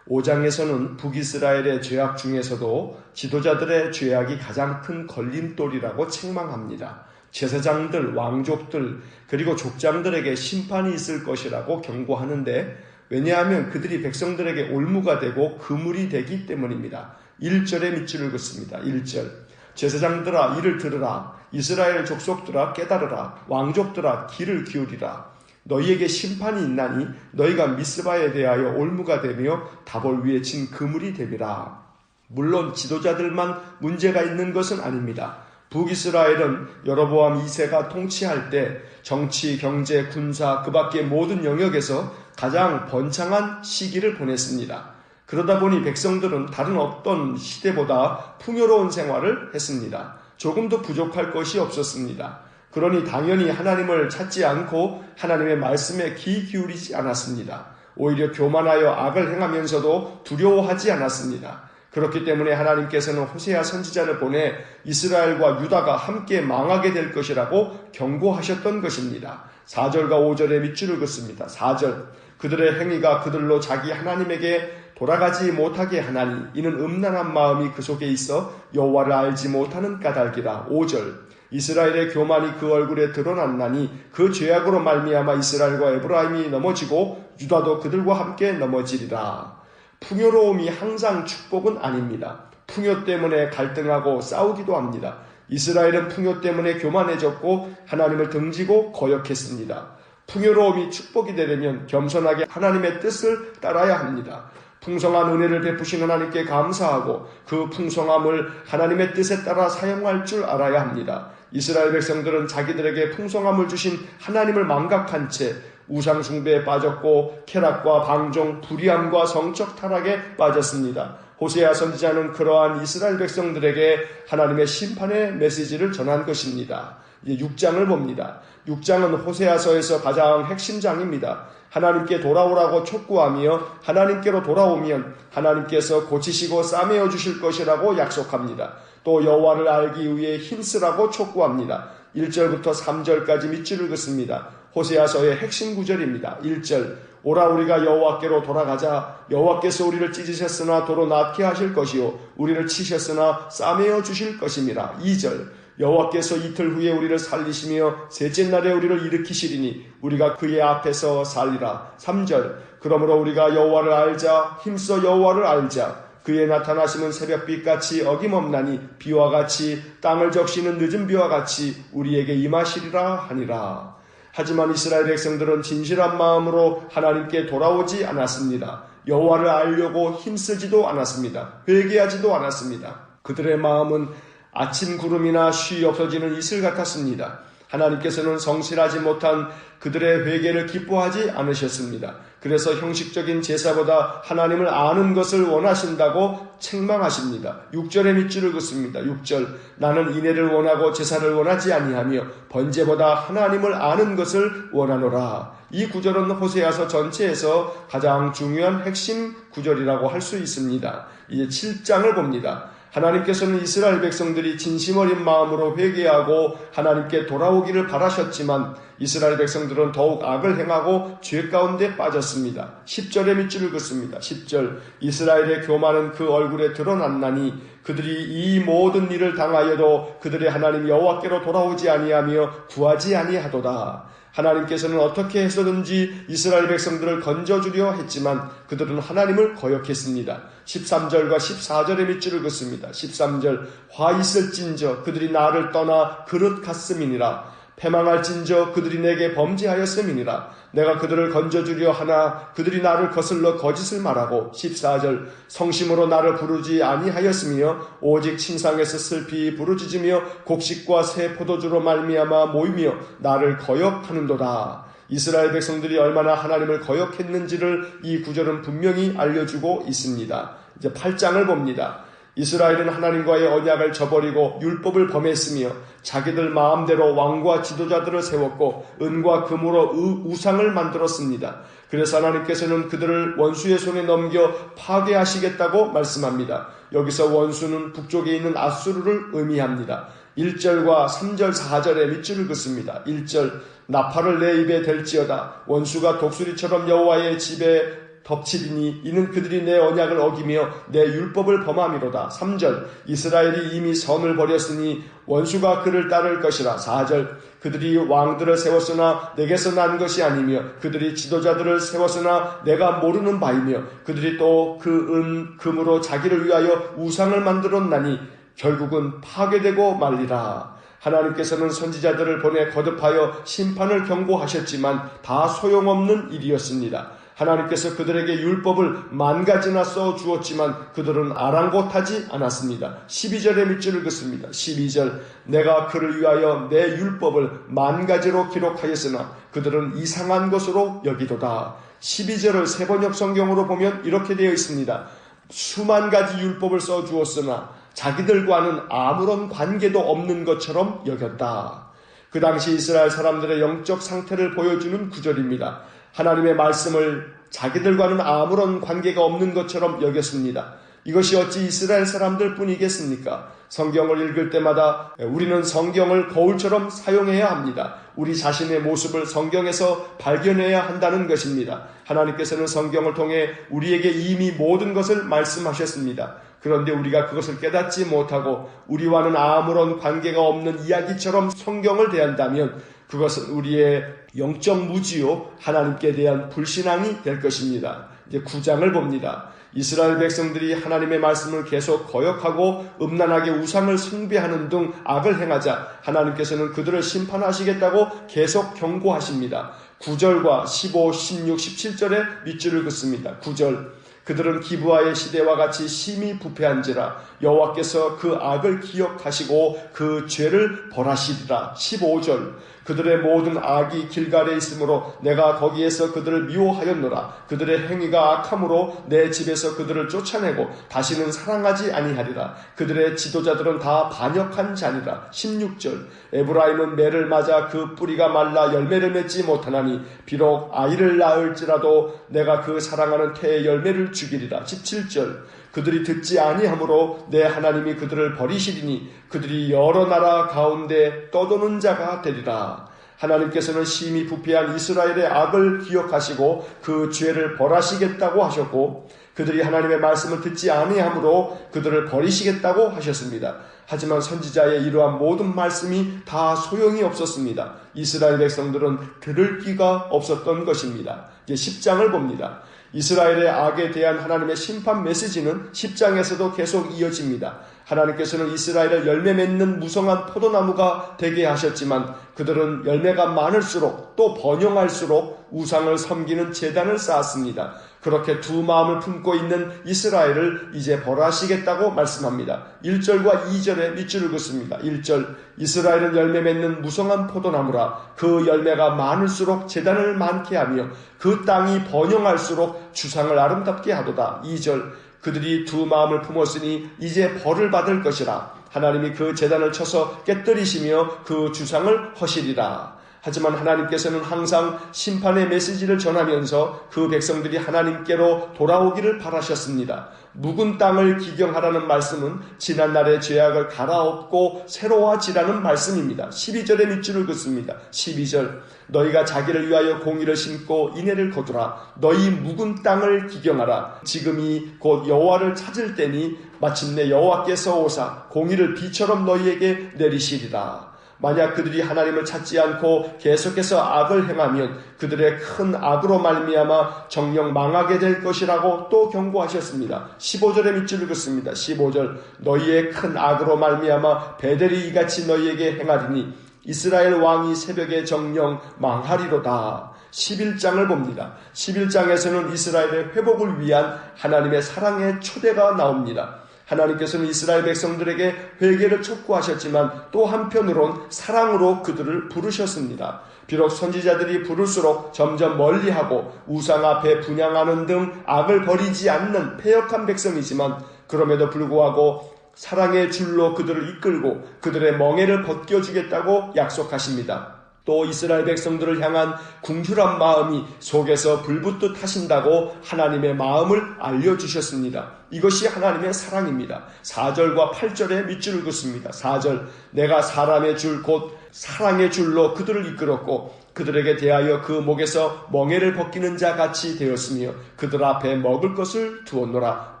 Speaker 1: 5장에서는 북이스라엘의 죄악 중에서도 지도자들의 죄악이 가장 큰 걸림돌이라고 책망합니다. 제사장들, 왕족들, 그리고 족장들에게 심판이 있을 것이라고 경고하는데 왜냐하면 그들이 백성들에게 올무가 되고 그물이 되기 때문입니다. 1절에 밑줄을 긋습니다. 1절. 제사장들아 이를 들으라. 이스라엘 족속들아 깨달으라. 왕족들아 귀를 기울이라. 너희에게 심판이 있나니 너희가 미스바에 대하여 올무가 되며 다볼 위에 친 그물이 되리라. 물론 지도자들만 문제가 있는 것은 아닙니다. 북이스라엘은 여로보암 2세가 통치할 때 정치, 경제, 군사 그 밖의 모든 영역에서 가장 번창한 시기를 보냈습니다. 그러다 보니 백성들은 다른 어떤 시대보다 풍요로운 생활을 했습니다. 조금도 부족할 것이 없었습니다. 그러니 당연히 하나님을 찾지 않고 하나님의 말씀에 귀 기울이지 않았습니다. 오히려 교만하여 악을 행하면서도 두려워하지 않았습니다. 그렇기 때문에 하나님께서는 호세아 선지자를 보내 이스라엘과 유다가 함께 망하게 될 것이라고 경고하셨던 것입니다. 4절과 5절에 밑줄을 긋습니다. 4절. 그들의 행위가 그들로 자기 하나님에게 돌아가지 못하게 하나니 이는 음란한 마음이 그 속에 있어 여호와를 알지 못하는 까닭이라. 5절. 이스라엘의 교만이 그 얼굴에 드러났나니 그 죄악으로 말미암아 이스라엘과 에브라임이 넘어지고 유다도 그들과 함께 넘어지리라. 풍요로움이 항상 축복은 아닙니다. 풍요 때문에 갈등하고 싸우기도 합니다. 이스라엘은 풍요 때문에 교만해졌고 하나님을 등지고 거역했습니다. 풍요로움이 축복이 되려면 겸손하게 하나님의 뜻을 따라야 합니다. 풍성한 은혜를 베푸신 하나님께 감사하고 그 풍성함을 하나님의 뜻에 따라 사용할 줄 알아야 합니다. 이스라엘 백성들은 자기들에게 풍성함을 주신 하나님을 망각한 채 우상 숭배에 빠졌고 쾌락과 방종, 불의함과 성적 타락에 빠졌습니다. 호세아 선지자는 그러한 이스라엘 백성들에게 하나님의 심판의 메시지를 전한 것입니다. 이제 6장을 봅니다. 6장은 호세아서에서 가장 핵심 장입니다. 하나님께 돌아오라고 촉구하며 하나님께로 돌아오면 하나님께서 고치시고 싸매어 주실 것이라고 약속합니다. 또 여호와를 알기 위해 힘쓰라고 촉구합니다. 1절부터 3절까지 밑줄을 긋습니다. 호세아서의 핵심 구절입니다. 1절, 오라 우리가 여호와께로 돌아가자. 여호와께서 우리를 찢으셨으나 도로 낫게 하실 것이요 우리를 치셨으나 싸매어 주실 것임이라. 2절, 여호와께서 이틀 후에 우리를 살리시며 셋째 날에 우리를 일으키시리니 우리가 그의 앞에서 살리라. 3절, 그러므로 우리가 여호와를 알자. 힘써 여호와를 알자. 그의 나타나심은 새벽빛같이 어김없나니 비와 같이 땅을 적시는 늦은 비와 같이 우리에게 임하시리라 하니라. 하지만 이스라엘 백성들은 진실한 마음으로 하나님께 돌아오지 않았습니다. 여호와를 알려고 힘쓰지도 않았습니다. 회개하지도 않았습니다. 그들의 마음은 아침 구름이나 쉬 없어지는 이슬 같았습니다. 하나님께서는 성실하지 못한 그들의 회개를 기뻐하지 않으셨습니다. 그래서 형식적인 제사보다 하나님을 아는 것을 원하신다고 책망하십니다. 6절의 밑줄을 긋습니다. 6절, 나는 인애를 원하고 제사를 원하지 아니하며 번제보다 하나님을 아는 것을 원하노라. 이 구절은 호세아서 전체에서 가장 중요한 핵심 구절이라고 할 수 있습니다. 이제 7장을 봅니다. 하나님께서는 이스라엘 백성들이 진심 어린 마음으로 회개하고 하나님께 돌아오기를 바라셨지만 이스라엘 백성들은 더욱 악을 행하고 죄 가운데 빠졌습니다. 10절의 밑줄을 긋습니다. 10절, 이스라엘의 교만은 그 얼굴에 드러났나니 그들이 이 모든 일을 당하여도 그들의 하나님 여호와께로 돌아오지 아니하며 구하지 아니하도다. 하나님께서는 어떻게 해서든지 이스라엘 백성들을 건져주려 했지만 그들은 하나님을 거역했습니다. 13절과 14절의 밑줄을 긋습니다. 13절, 화 있을진저 그들이 나를 떠나 그릇 같음이니라. 패망할진저 그들이 내게 범죄하였음이니라. 내가 그들을 건져주려 하나 그들이 나를 거슬러 거짓을 말하고. 14절, 성심으로 나를 부르지 아니하였으며 오직 침상에서 슬피 부르짖으며 곡식과 새 포도주로 말미암아 모이며 나를 거역하는도다. 이스라엘 백성들이 얼마나 하나님을 거역했는지를 이 구절은 분명히 알려주고 있습니다. 이제 8장을 봅니다. 이스라엘은 하나님과의 언약을 저버리고 율법을 범했으며 자기들 마음대로 왕과 지도자들을 세웠고 은과 금으로 우상을 만들었습니다. 그래서 하나님께서는 그들을 원수의 손에 넘겨 파괴하시겠다고 말씀합니다. 여기서 원수는 북쪽에 있는 아수르를 의미합니다. 1절과 3절 4절에 밑줄을 긋습니다. 1절, 나팔을 내 입에 댈지어다. 원수가 독수리처럼 여호와의 집에 덮치리니 이는 그들이 내 언약을 어기며 내 율법을 범함이로다. 3절, 이스라엘이 이미 선을 버렸으니 원수가 그를 따를 것이라. 4절, 그들이 왕들을 세웠으나 내게서 난 것이 아니며 그들이 지도자들을 세웠으나 내가 모르는 바이며 그들이 또 그 금으로 자기를 위하여 우상을 만들었나니 결국은 파괴되고 말리라. 하나님께서는 선지자들을 보내 거듭하여 심판을 경고하셨지만 다 소용없는 일이었습니다. 하나님께서 그들에게 율법을 10,000가지나 써주었지만 그들은 아랑곳하지 않았습니다. 12절의 밑줄을 긋습니다. 12절, 내가 그를 위하여 내 율법을 10,000가지로 기록하였으나 그들은 이상한 것으로 여기도다. 12절을 세번역 성경으로 보면 이렇게 되어 있습니다. 수만 가지 율법을 써주었으나 자기들과는 아무런 관계도 없는 것처럼 여겼다. 그 당시 이스라엘 사람들의 영적 상태를 보여주는 구절입니다. 하나님의 말씀을 자기들과는 아무런 관계가 없는 것처럼 여겼습니다. 이것이 어찌 이스라엘 사람들 뿐이겠습니까? 성경을 읽을 때마다 우리는 성경을 거울처럼 사용해야 합니다. 우리 자신의 모습을 성경에서 발견해야 한다는 것입니다. 하나님께서는 성경을 통해 우리에게 이미 모든 것을 말씀하셨습니다. 그런데 우리가 그것을 깨닫지 못하고 우리와는 아무런 관계가 없는 이야기처럼 성경을 대한다면 그것은 우리의 영적 무지요 하나님께 대한 불신앙이 될 것입니다. 이제 9장을 봅니다. 이스라엘 백성들이 하나님의 말씀을 계속 거역하고 음란하게 우상을 숭배하는 등 악을 행하자 하나님께서는 그들을 심판하시겠다고 계속 경고하십니다. 9절과 15, 16, 17절에 밑줄을 긋습니다. 9절, 그들은 기브아의 시대와 같이 심히 부패한지라 여호와께서 그 악을 기억하시고 그 죄를 벌하시리라. 15절 그들의 모든 악이 길갈에 있으므로 내가 거기에서 그들을 미워하였노라. 그들의 행위가 악함으로 내 집에서 그들을 쫓아내고 다시는 사랑하지 아니하리라. 그들의 지도자들은 다 반역한 자니라. 16절 에브라임은 매를 맞아 그 뿌리가 말라 열매를 맺지 못하나니 비록 아이를 낳을지라도 내가 그 사랑하는 태의 열매를 주기리라. 17절 그들이 듣지 아니하므로 내 하나님이 그들을 버리시리니 그들이 여러 나라 가운데 떠도는 자가 되리라. 하나님께서는 심히 부패한 이스라엘의 악을 기억하시고 그 죄를 벌하시겠다고 하셨고 그들이 하나님의 말씀을 듣지 아니하므로 그들을 버리시겠다고 하셨습니다. 하지만 선지자의 이러한 모든 말씀이 다 소용이 없었습니다. 이스라엘 백성들은 들을 귀가 없었던 것입니다. 이제 10장을 봅니다. 이스라엘의 악에 대한 하나님의 심판 메시지는 10장에서도 계속 이어집니다. 하나님께서는 이스라엘을 열매 맺는 무성한 포도나무가 되게 하셨지만 그들은 열매가 많을수록 또 번영할수록 우상을 섬기는 제단을 쌓았습니다. 그렇게 두 마음을 품고 있는 이스라엘을 이제 벌하시겠다고 말씀합니다. 1절과 2절에 밑줄을 긋습니다. 1절 이스라엘은 열매 맺는 무성한 포도나무라 그 열매가 많을수록 제단을 많게 하며 그 땅이 번영할수록 주상을 아름답게 하도다. 2절 그들이 두 마음을 품었으니 이제 벌을 받을 것이라 하나님이 그 제단을 쳐서 깨뜨리시며 그 주상을 허시리라. 하지만 하나님께서는 항상 심판의 메시지를 전하면서 그 백성들이 하나님께로 돌아오기를 바라셨습니다. 묵은 땅을 기경하라는 말씀은 지난날의 죄악을 갈아엎고 새로워지라는 말씀입니다. 12절의 밑줄을 긋습니다. 12절 너희가 자기를 위하여 공의를 심고 인애를 거두라. 너희 묵은 땅을 기경하라. 지금이 곧 여호와를 찾을 때니 마침내 여호와께서 오사 공의를 비처럼 너희에게 내리시리라. 만약 그들이 하나님을 찾지 않고 계속해서 악을 행하면 그들의 큰 악으로 말미암아 정녕 망하게 될 것이라고 또 경고하셨습니다. 15절의 밑줄을 긋습니다. 15절 너희의 큰 악으로 말미암아 베델이 이같이 너희에게 행하리니 이스라엘 왕이 새벽에 정녕 망하리로다. 11장을 봅니다. 11장에서는 이스라엘의 회복을 위한 하나님의 사랑의 초대가 나옵니다. 하나님께서는 이스라엘 백성들에게 회개를 촉구하셨지만 또 한편으론 사랑으로 그들을 부르셨습니다. 비록 선지자들이 부를수록 점점 멀리하고 우상 앞에 분향하는 등 악을 버리지 않는 패역한 백성이지만 그럼에도 불구하고 사랑의 줄로 그들을 이끌고 그들의 멍에를 벗겨주겠다고 약속하십니다. 또 이스라엘 백성들을 향한 궁휼한 마음이 속에서 불붙듯 하신다고 하나님의 마음을 알려주셨습니다. 이것이 하나님의 사랑입니다. 4절과 8절에 밑줄을 긋습니다. 4절 내가 사람의 줄 곧 사랑의 줄로 그들을 이끌었고 그들에게 대하여 그 목에서 멍에를 벗기는 자 같이 되었으며 그들 앞에 먹을 것을 두었노라.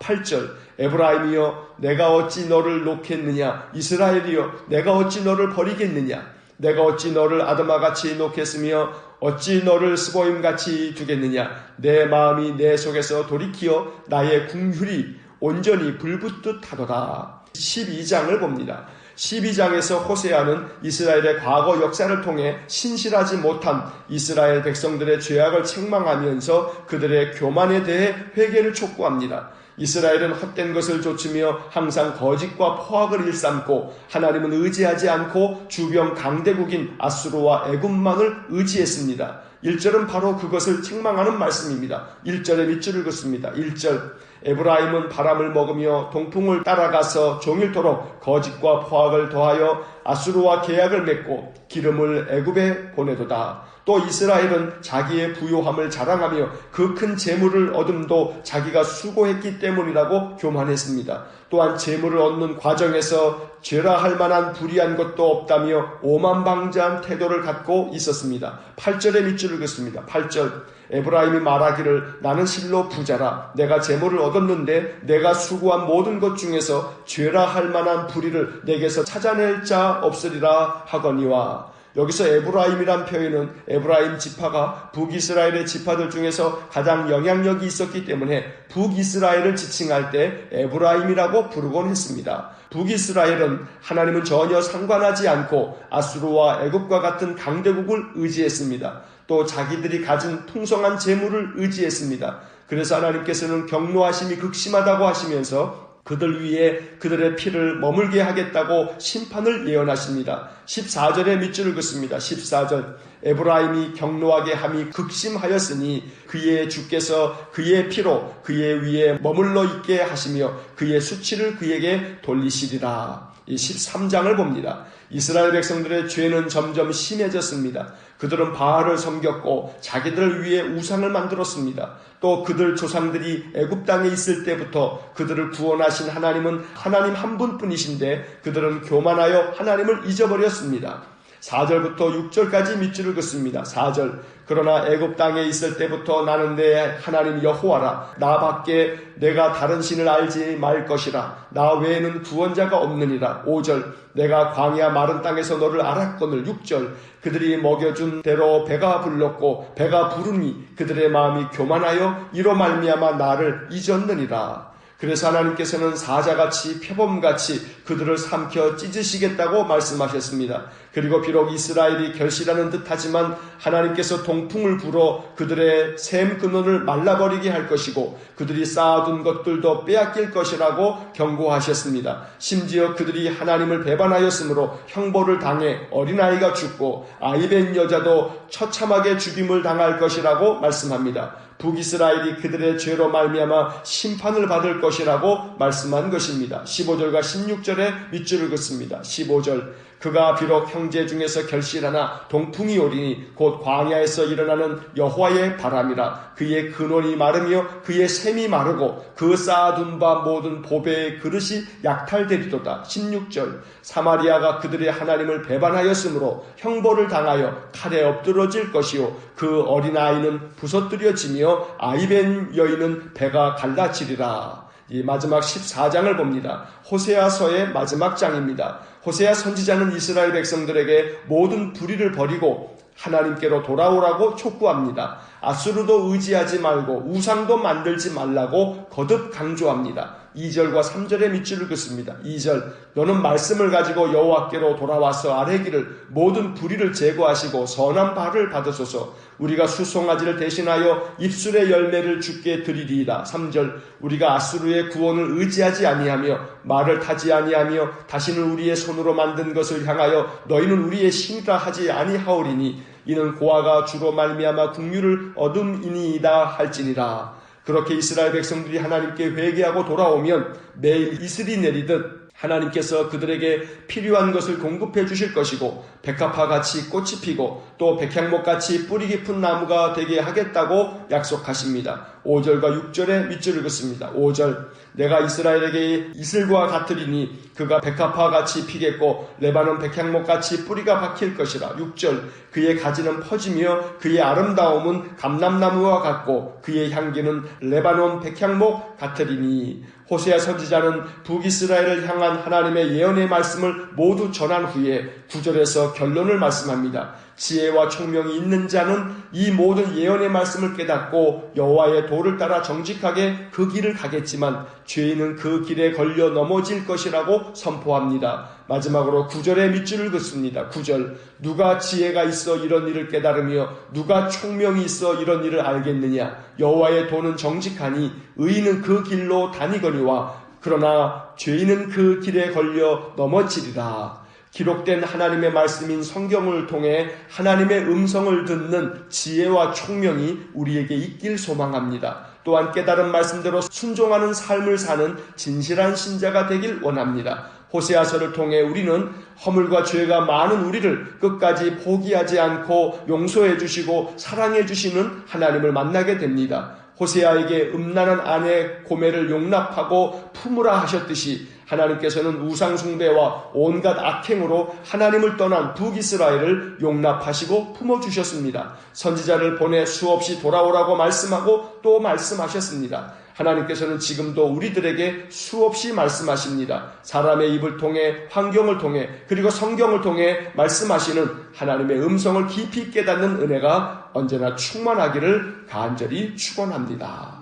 Speaker 1: 8절 에브라임이여 내가 어찌 너를 놓겠느냐. 이스라엘이여 내가 어찌 너를 버리겠느냐. 내가 어찌 너를 아드마같이 놓겠으며 어찌 너를 스보임같이 두겠느냐. 내 마음이 내 속에서 돌이키어 나의 궁휼이 온전히 불붙듯 하도다. 12장을 봅니다. 12장에서 호세아는 이스라엘의 과거 역사를 통해 신실하지 못한 이스라엘 백성들의 죄악을 책망하면서 그들의 교만에 대해 회개를 촉구합니다. 이스라엘은 헛된 것을 좇으며 항상 거짓과 포악을 일삼고 하나님은 의지하지 않고 주변 강대국인 아수르와 애굽만을 의지했습니다. 1절은 바로 그것을 책망하는 말씀입니다. 1절에 밑줄을 긋습니다. 1절 에브라임은 바람을 먹으며 동풍을 따라가서 종일토록 거짓과 포악을 더하여 아수르와 계약을 맺고 기름을 애굽에 보내도다. 또 이스라엘은 자기의 부요함을 자랑하며 그 큰 재물을 얻음도 자기가 수고했기 때문이라고 교만했습니다. 또한 재물을 얻는 과정에서 죄라 할 만한 불의한 것도 없다며 오만방자한 태도를 갖고 있었습니다. 8절에 밑줄을 긋습니다. 8절 에브라임이 말하기를 나는 실로 부자라. 내가 재물을 얻었는데 내가 수고한 모든 것 중에서 죄라 할 만한 불의를 내게서 찾아낼 자 없으리라 하거니와. 여기서 에브라임이란 표현은 에브라임 지파가 북이스라엘의 지파들 중에서 가장 영향력이 있었기 때문에 북이스라엘을 지칭할 때 에브라임이라고 부르곤 했습니다. 북이스라엘은 하나님은 전혀 상관하지 않고 아수르와 애굽과 같은 강대국을 의지했습니다. 또 자기들이 가진 풍성한 재물을 의지했습니다. 그래서 하나님께서는 경노하심이 극심하다고 하시면서 그들 위에 그들의 피를 머물게 하겠다고 심판을 예언하십니다. 14절에 밑줄을 긋습니다. 14절 에브라임이 경노하게 함이 극심하였으니 그의 주께서 그의 피로 그의 위에 머물러 있게 하시며 그의 수치를 그에게 돌리시리라. 이 13장을 봅니다. 이스라엘 백성들의 죄는 점점 심해졌습니다. 그들은 바알을 섬겼고 자기들을 위해 우상을 만들었습니다. 또 그들 조상들이 애굽 땅에 있을 때부터 그들을 구원하신 하나님은 하나님 한 분뿐이신데 그들은 교만하여 하나님을 잊어버렸습니다. 4절부터 6절까지 밑줄을 긋습니다. 4절 그러나 애굽 땅에 있을 때부터 나는 내 하나님 여호와라. 나밖에 내가 다른 신을 알지 말 것이라. 나 외에는 구원자가 없느니라. 5절 내가 광야 마른 땅에서 너를 알았거늘. 6절 그들이 먹여준 대로 배가 불렀고 배가 부르니 그들의 마음이 교만하여 이로 말미암아 나를 잊었느니라. 그래서 하나님께서는 사자같이 표범같이 그들을 삼켜 찢으시겠다고 말씀하셨습니다. 그리고 비록 이스라엘이 결실하는 듯하지만 하나님께서 동풍을 불어 그들의 샘 근원을 말라버리게 할 것이고 그들이 쌓아둔 것들도 빼앗길 것이라고 경고하셨습니다. 심지어 그들이 하나님을 배반하였으므로 형벌을 당해 어린아이가 죽고 아이벤 여자도 처참하게 죽임을 당할 것이라고 말씀합니다. 북이스라엘이 그들의 죄로 말미암아 심판을 받을 것이라고 말씀한 것입니다. 15절과 16절에 밑줄을 긋습니다. 15절 그가 비록 형제 중에서 결실하나 동풍이 오리니 곧 광야에서 일어나는 여호와의 바람이라. 그의 근원이 마르며 그의 샘이 마르고 그 쌓아둔 바 모든 보배의 그릇이 약탈되리도다. 16절 사마리아가 그들의 하나님을 배반하였으므로 형벌을 당하여 칼에 엎드러질 것이요 그 어린아이는 부서뜨려지며 아이벤 여인은 배가 갈라지리라. 이 마지막 14장을 봅니다. 호세아서의 마지막 장입니다. 호세아 선지자는 이스라엘 백성들에게 모든 불의를 버리고 하나님께로 돌아오라고 촉구합니다. 아수르도 의지하지 말고 우상도 만들지 말라고 거듭 강조합니다. 2절과 3절의 밑줄을 긋습니다. 2절 너는 말씀을 가지고 여호와께로 돌아와서 아뢰기를 모든 불의를 제거하시고 선한 발을 받으소서. 우리가 수송아지를 대신하여 입술의 열매를 주께 드리리이다. 3절 우리가 아수르의 구원을 의지하지 아니하며 말을 타지 아니하며 다시는 우리의 손으로 만든 것을 향하여 너희는 우리의 신이라 하지 아니하오리니 이는 고아가 주로 말미암아 국류를 얻음이니이다 할지니라. 그렇게 이스라엘 백성들이 하나님께 회개하고 돌아오면 매일 이슬이 내리듯 하나님께서 그들에게 필요한 것을 공급해 주실 것이고 백합화같이 꽃이 피고 또 백향목같이 뿌리 깊은 나무가 되게 하겠다고 약속하십니다. 5절과 6절에 밑줄을 긋습니다. 5절 내가 이스라엘에게 이슬과 같으리니 그가 백합화같이 피겠고 레바논 백향목같이 뿌리가 박힐 것이라. 6절 그의 가지는 퍼지며 그의 아름다움은 감람나무와 같고 그의 향기는 레바논 백향목 같으리니. 호세아 선지자는 북이스라엘을 향한 하나님의 예언의 말씀을 모두 전한 후에 9절에서 결론을 말씀합니다. 지혜와 총명이 있는 자는 이 모든 예언의 말씀을 깨닫고 여호와의 도를 따라 정직하게 그 길을 가겠지만 죄인은 그 길에 걸려 넘어질 것이라고 선포합니다. 마지막으로 9절에 밑줄을 긋습니다. 9절 누가 지혜가 있어 이런 일을 깨달으며 누가 총명이 있어 이런 일을 알겠느냐. 여호와의 도는 정직하니 의인은 그 길로 다니거니와 그러나 죄인은 그 길에 걸려 넘어지리라. 기록된 하나님의 말씀인 성경을 통해 하나님의 음성을 듣는 지혜와 총명이 우리에게 있길 소망합니다. 또한 깨달은 말씀대로 순종하는 삶을 사는 진실한 신자가 되길 원합니다. 호세아서를 통해 우리는 허물과 죄가 많은 우리를 끝까지 포기하지 않고 용서해 주시고 사랑해 주시는 하나님을 만나게 됩니다. 호세아에게 음란한 아내 고멜을 용납하고 품으라 하셨듯이 하나님께서는 우상숭배와 온갖 악행으로 하나님을 떠난 북이스라엘을 용납하시고 품어주셨습니다. 선지자를 보내 수없이 돌아오라고 말씀하고 또 말씀하셨습니다. 하나님께서는 지금도 우리들에게 수없이 말씀하십니다. 사람의 입을 통해, 환경을 통해, 그리고 성경을 통해 말씀하시는 하나님의 음성을 깊이 깨닫는 은혜가 언제나 충만하기를 간절히 축원합니다.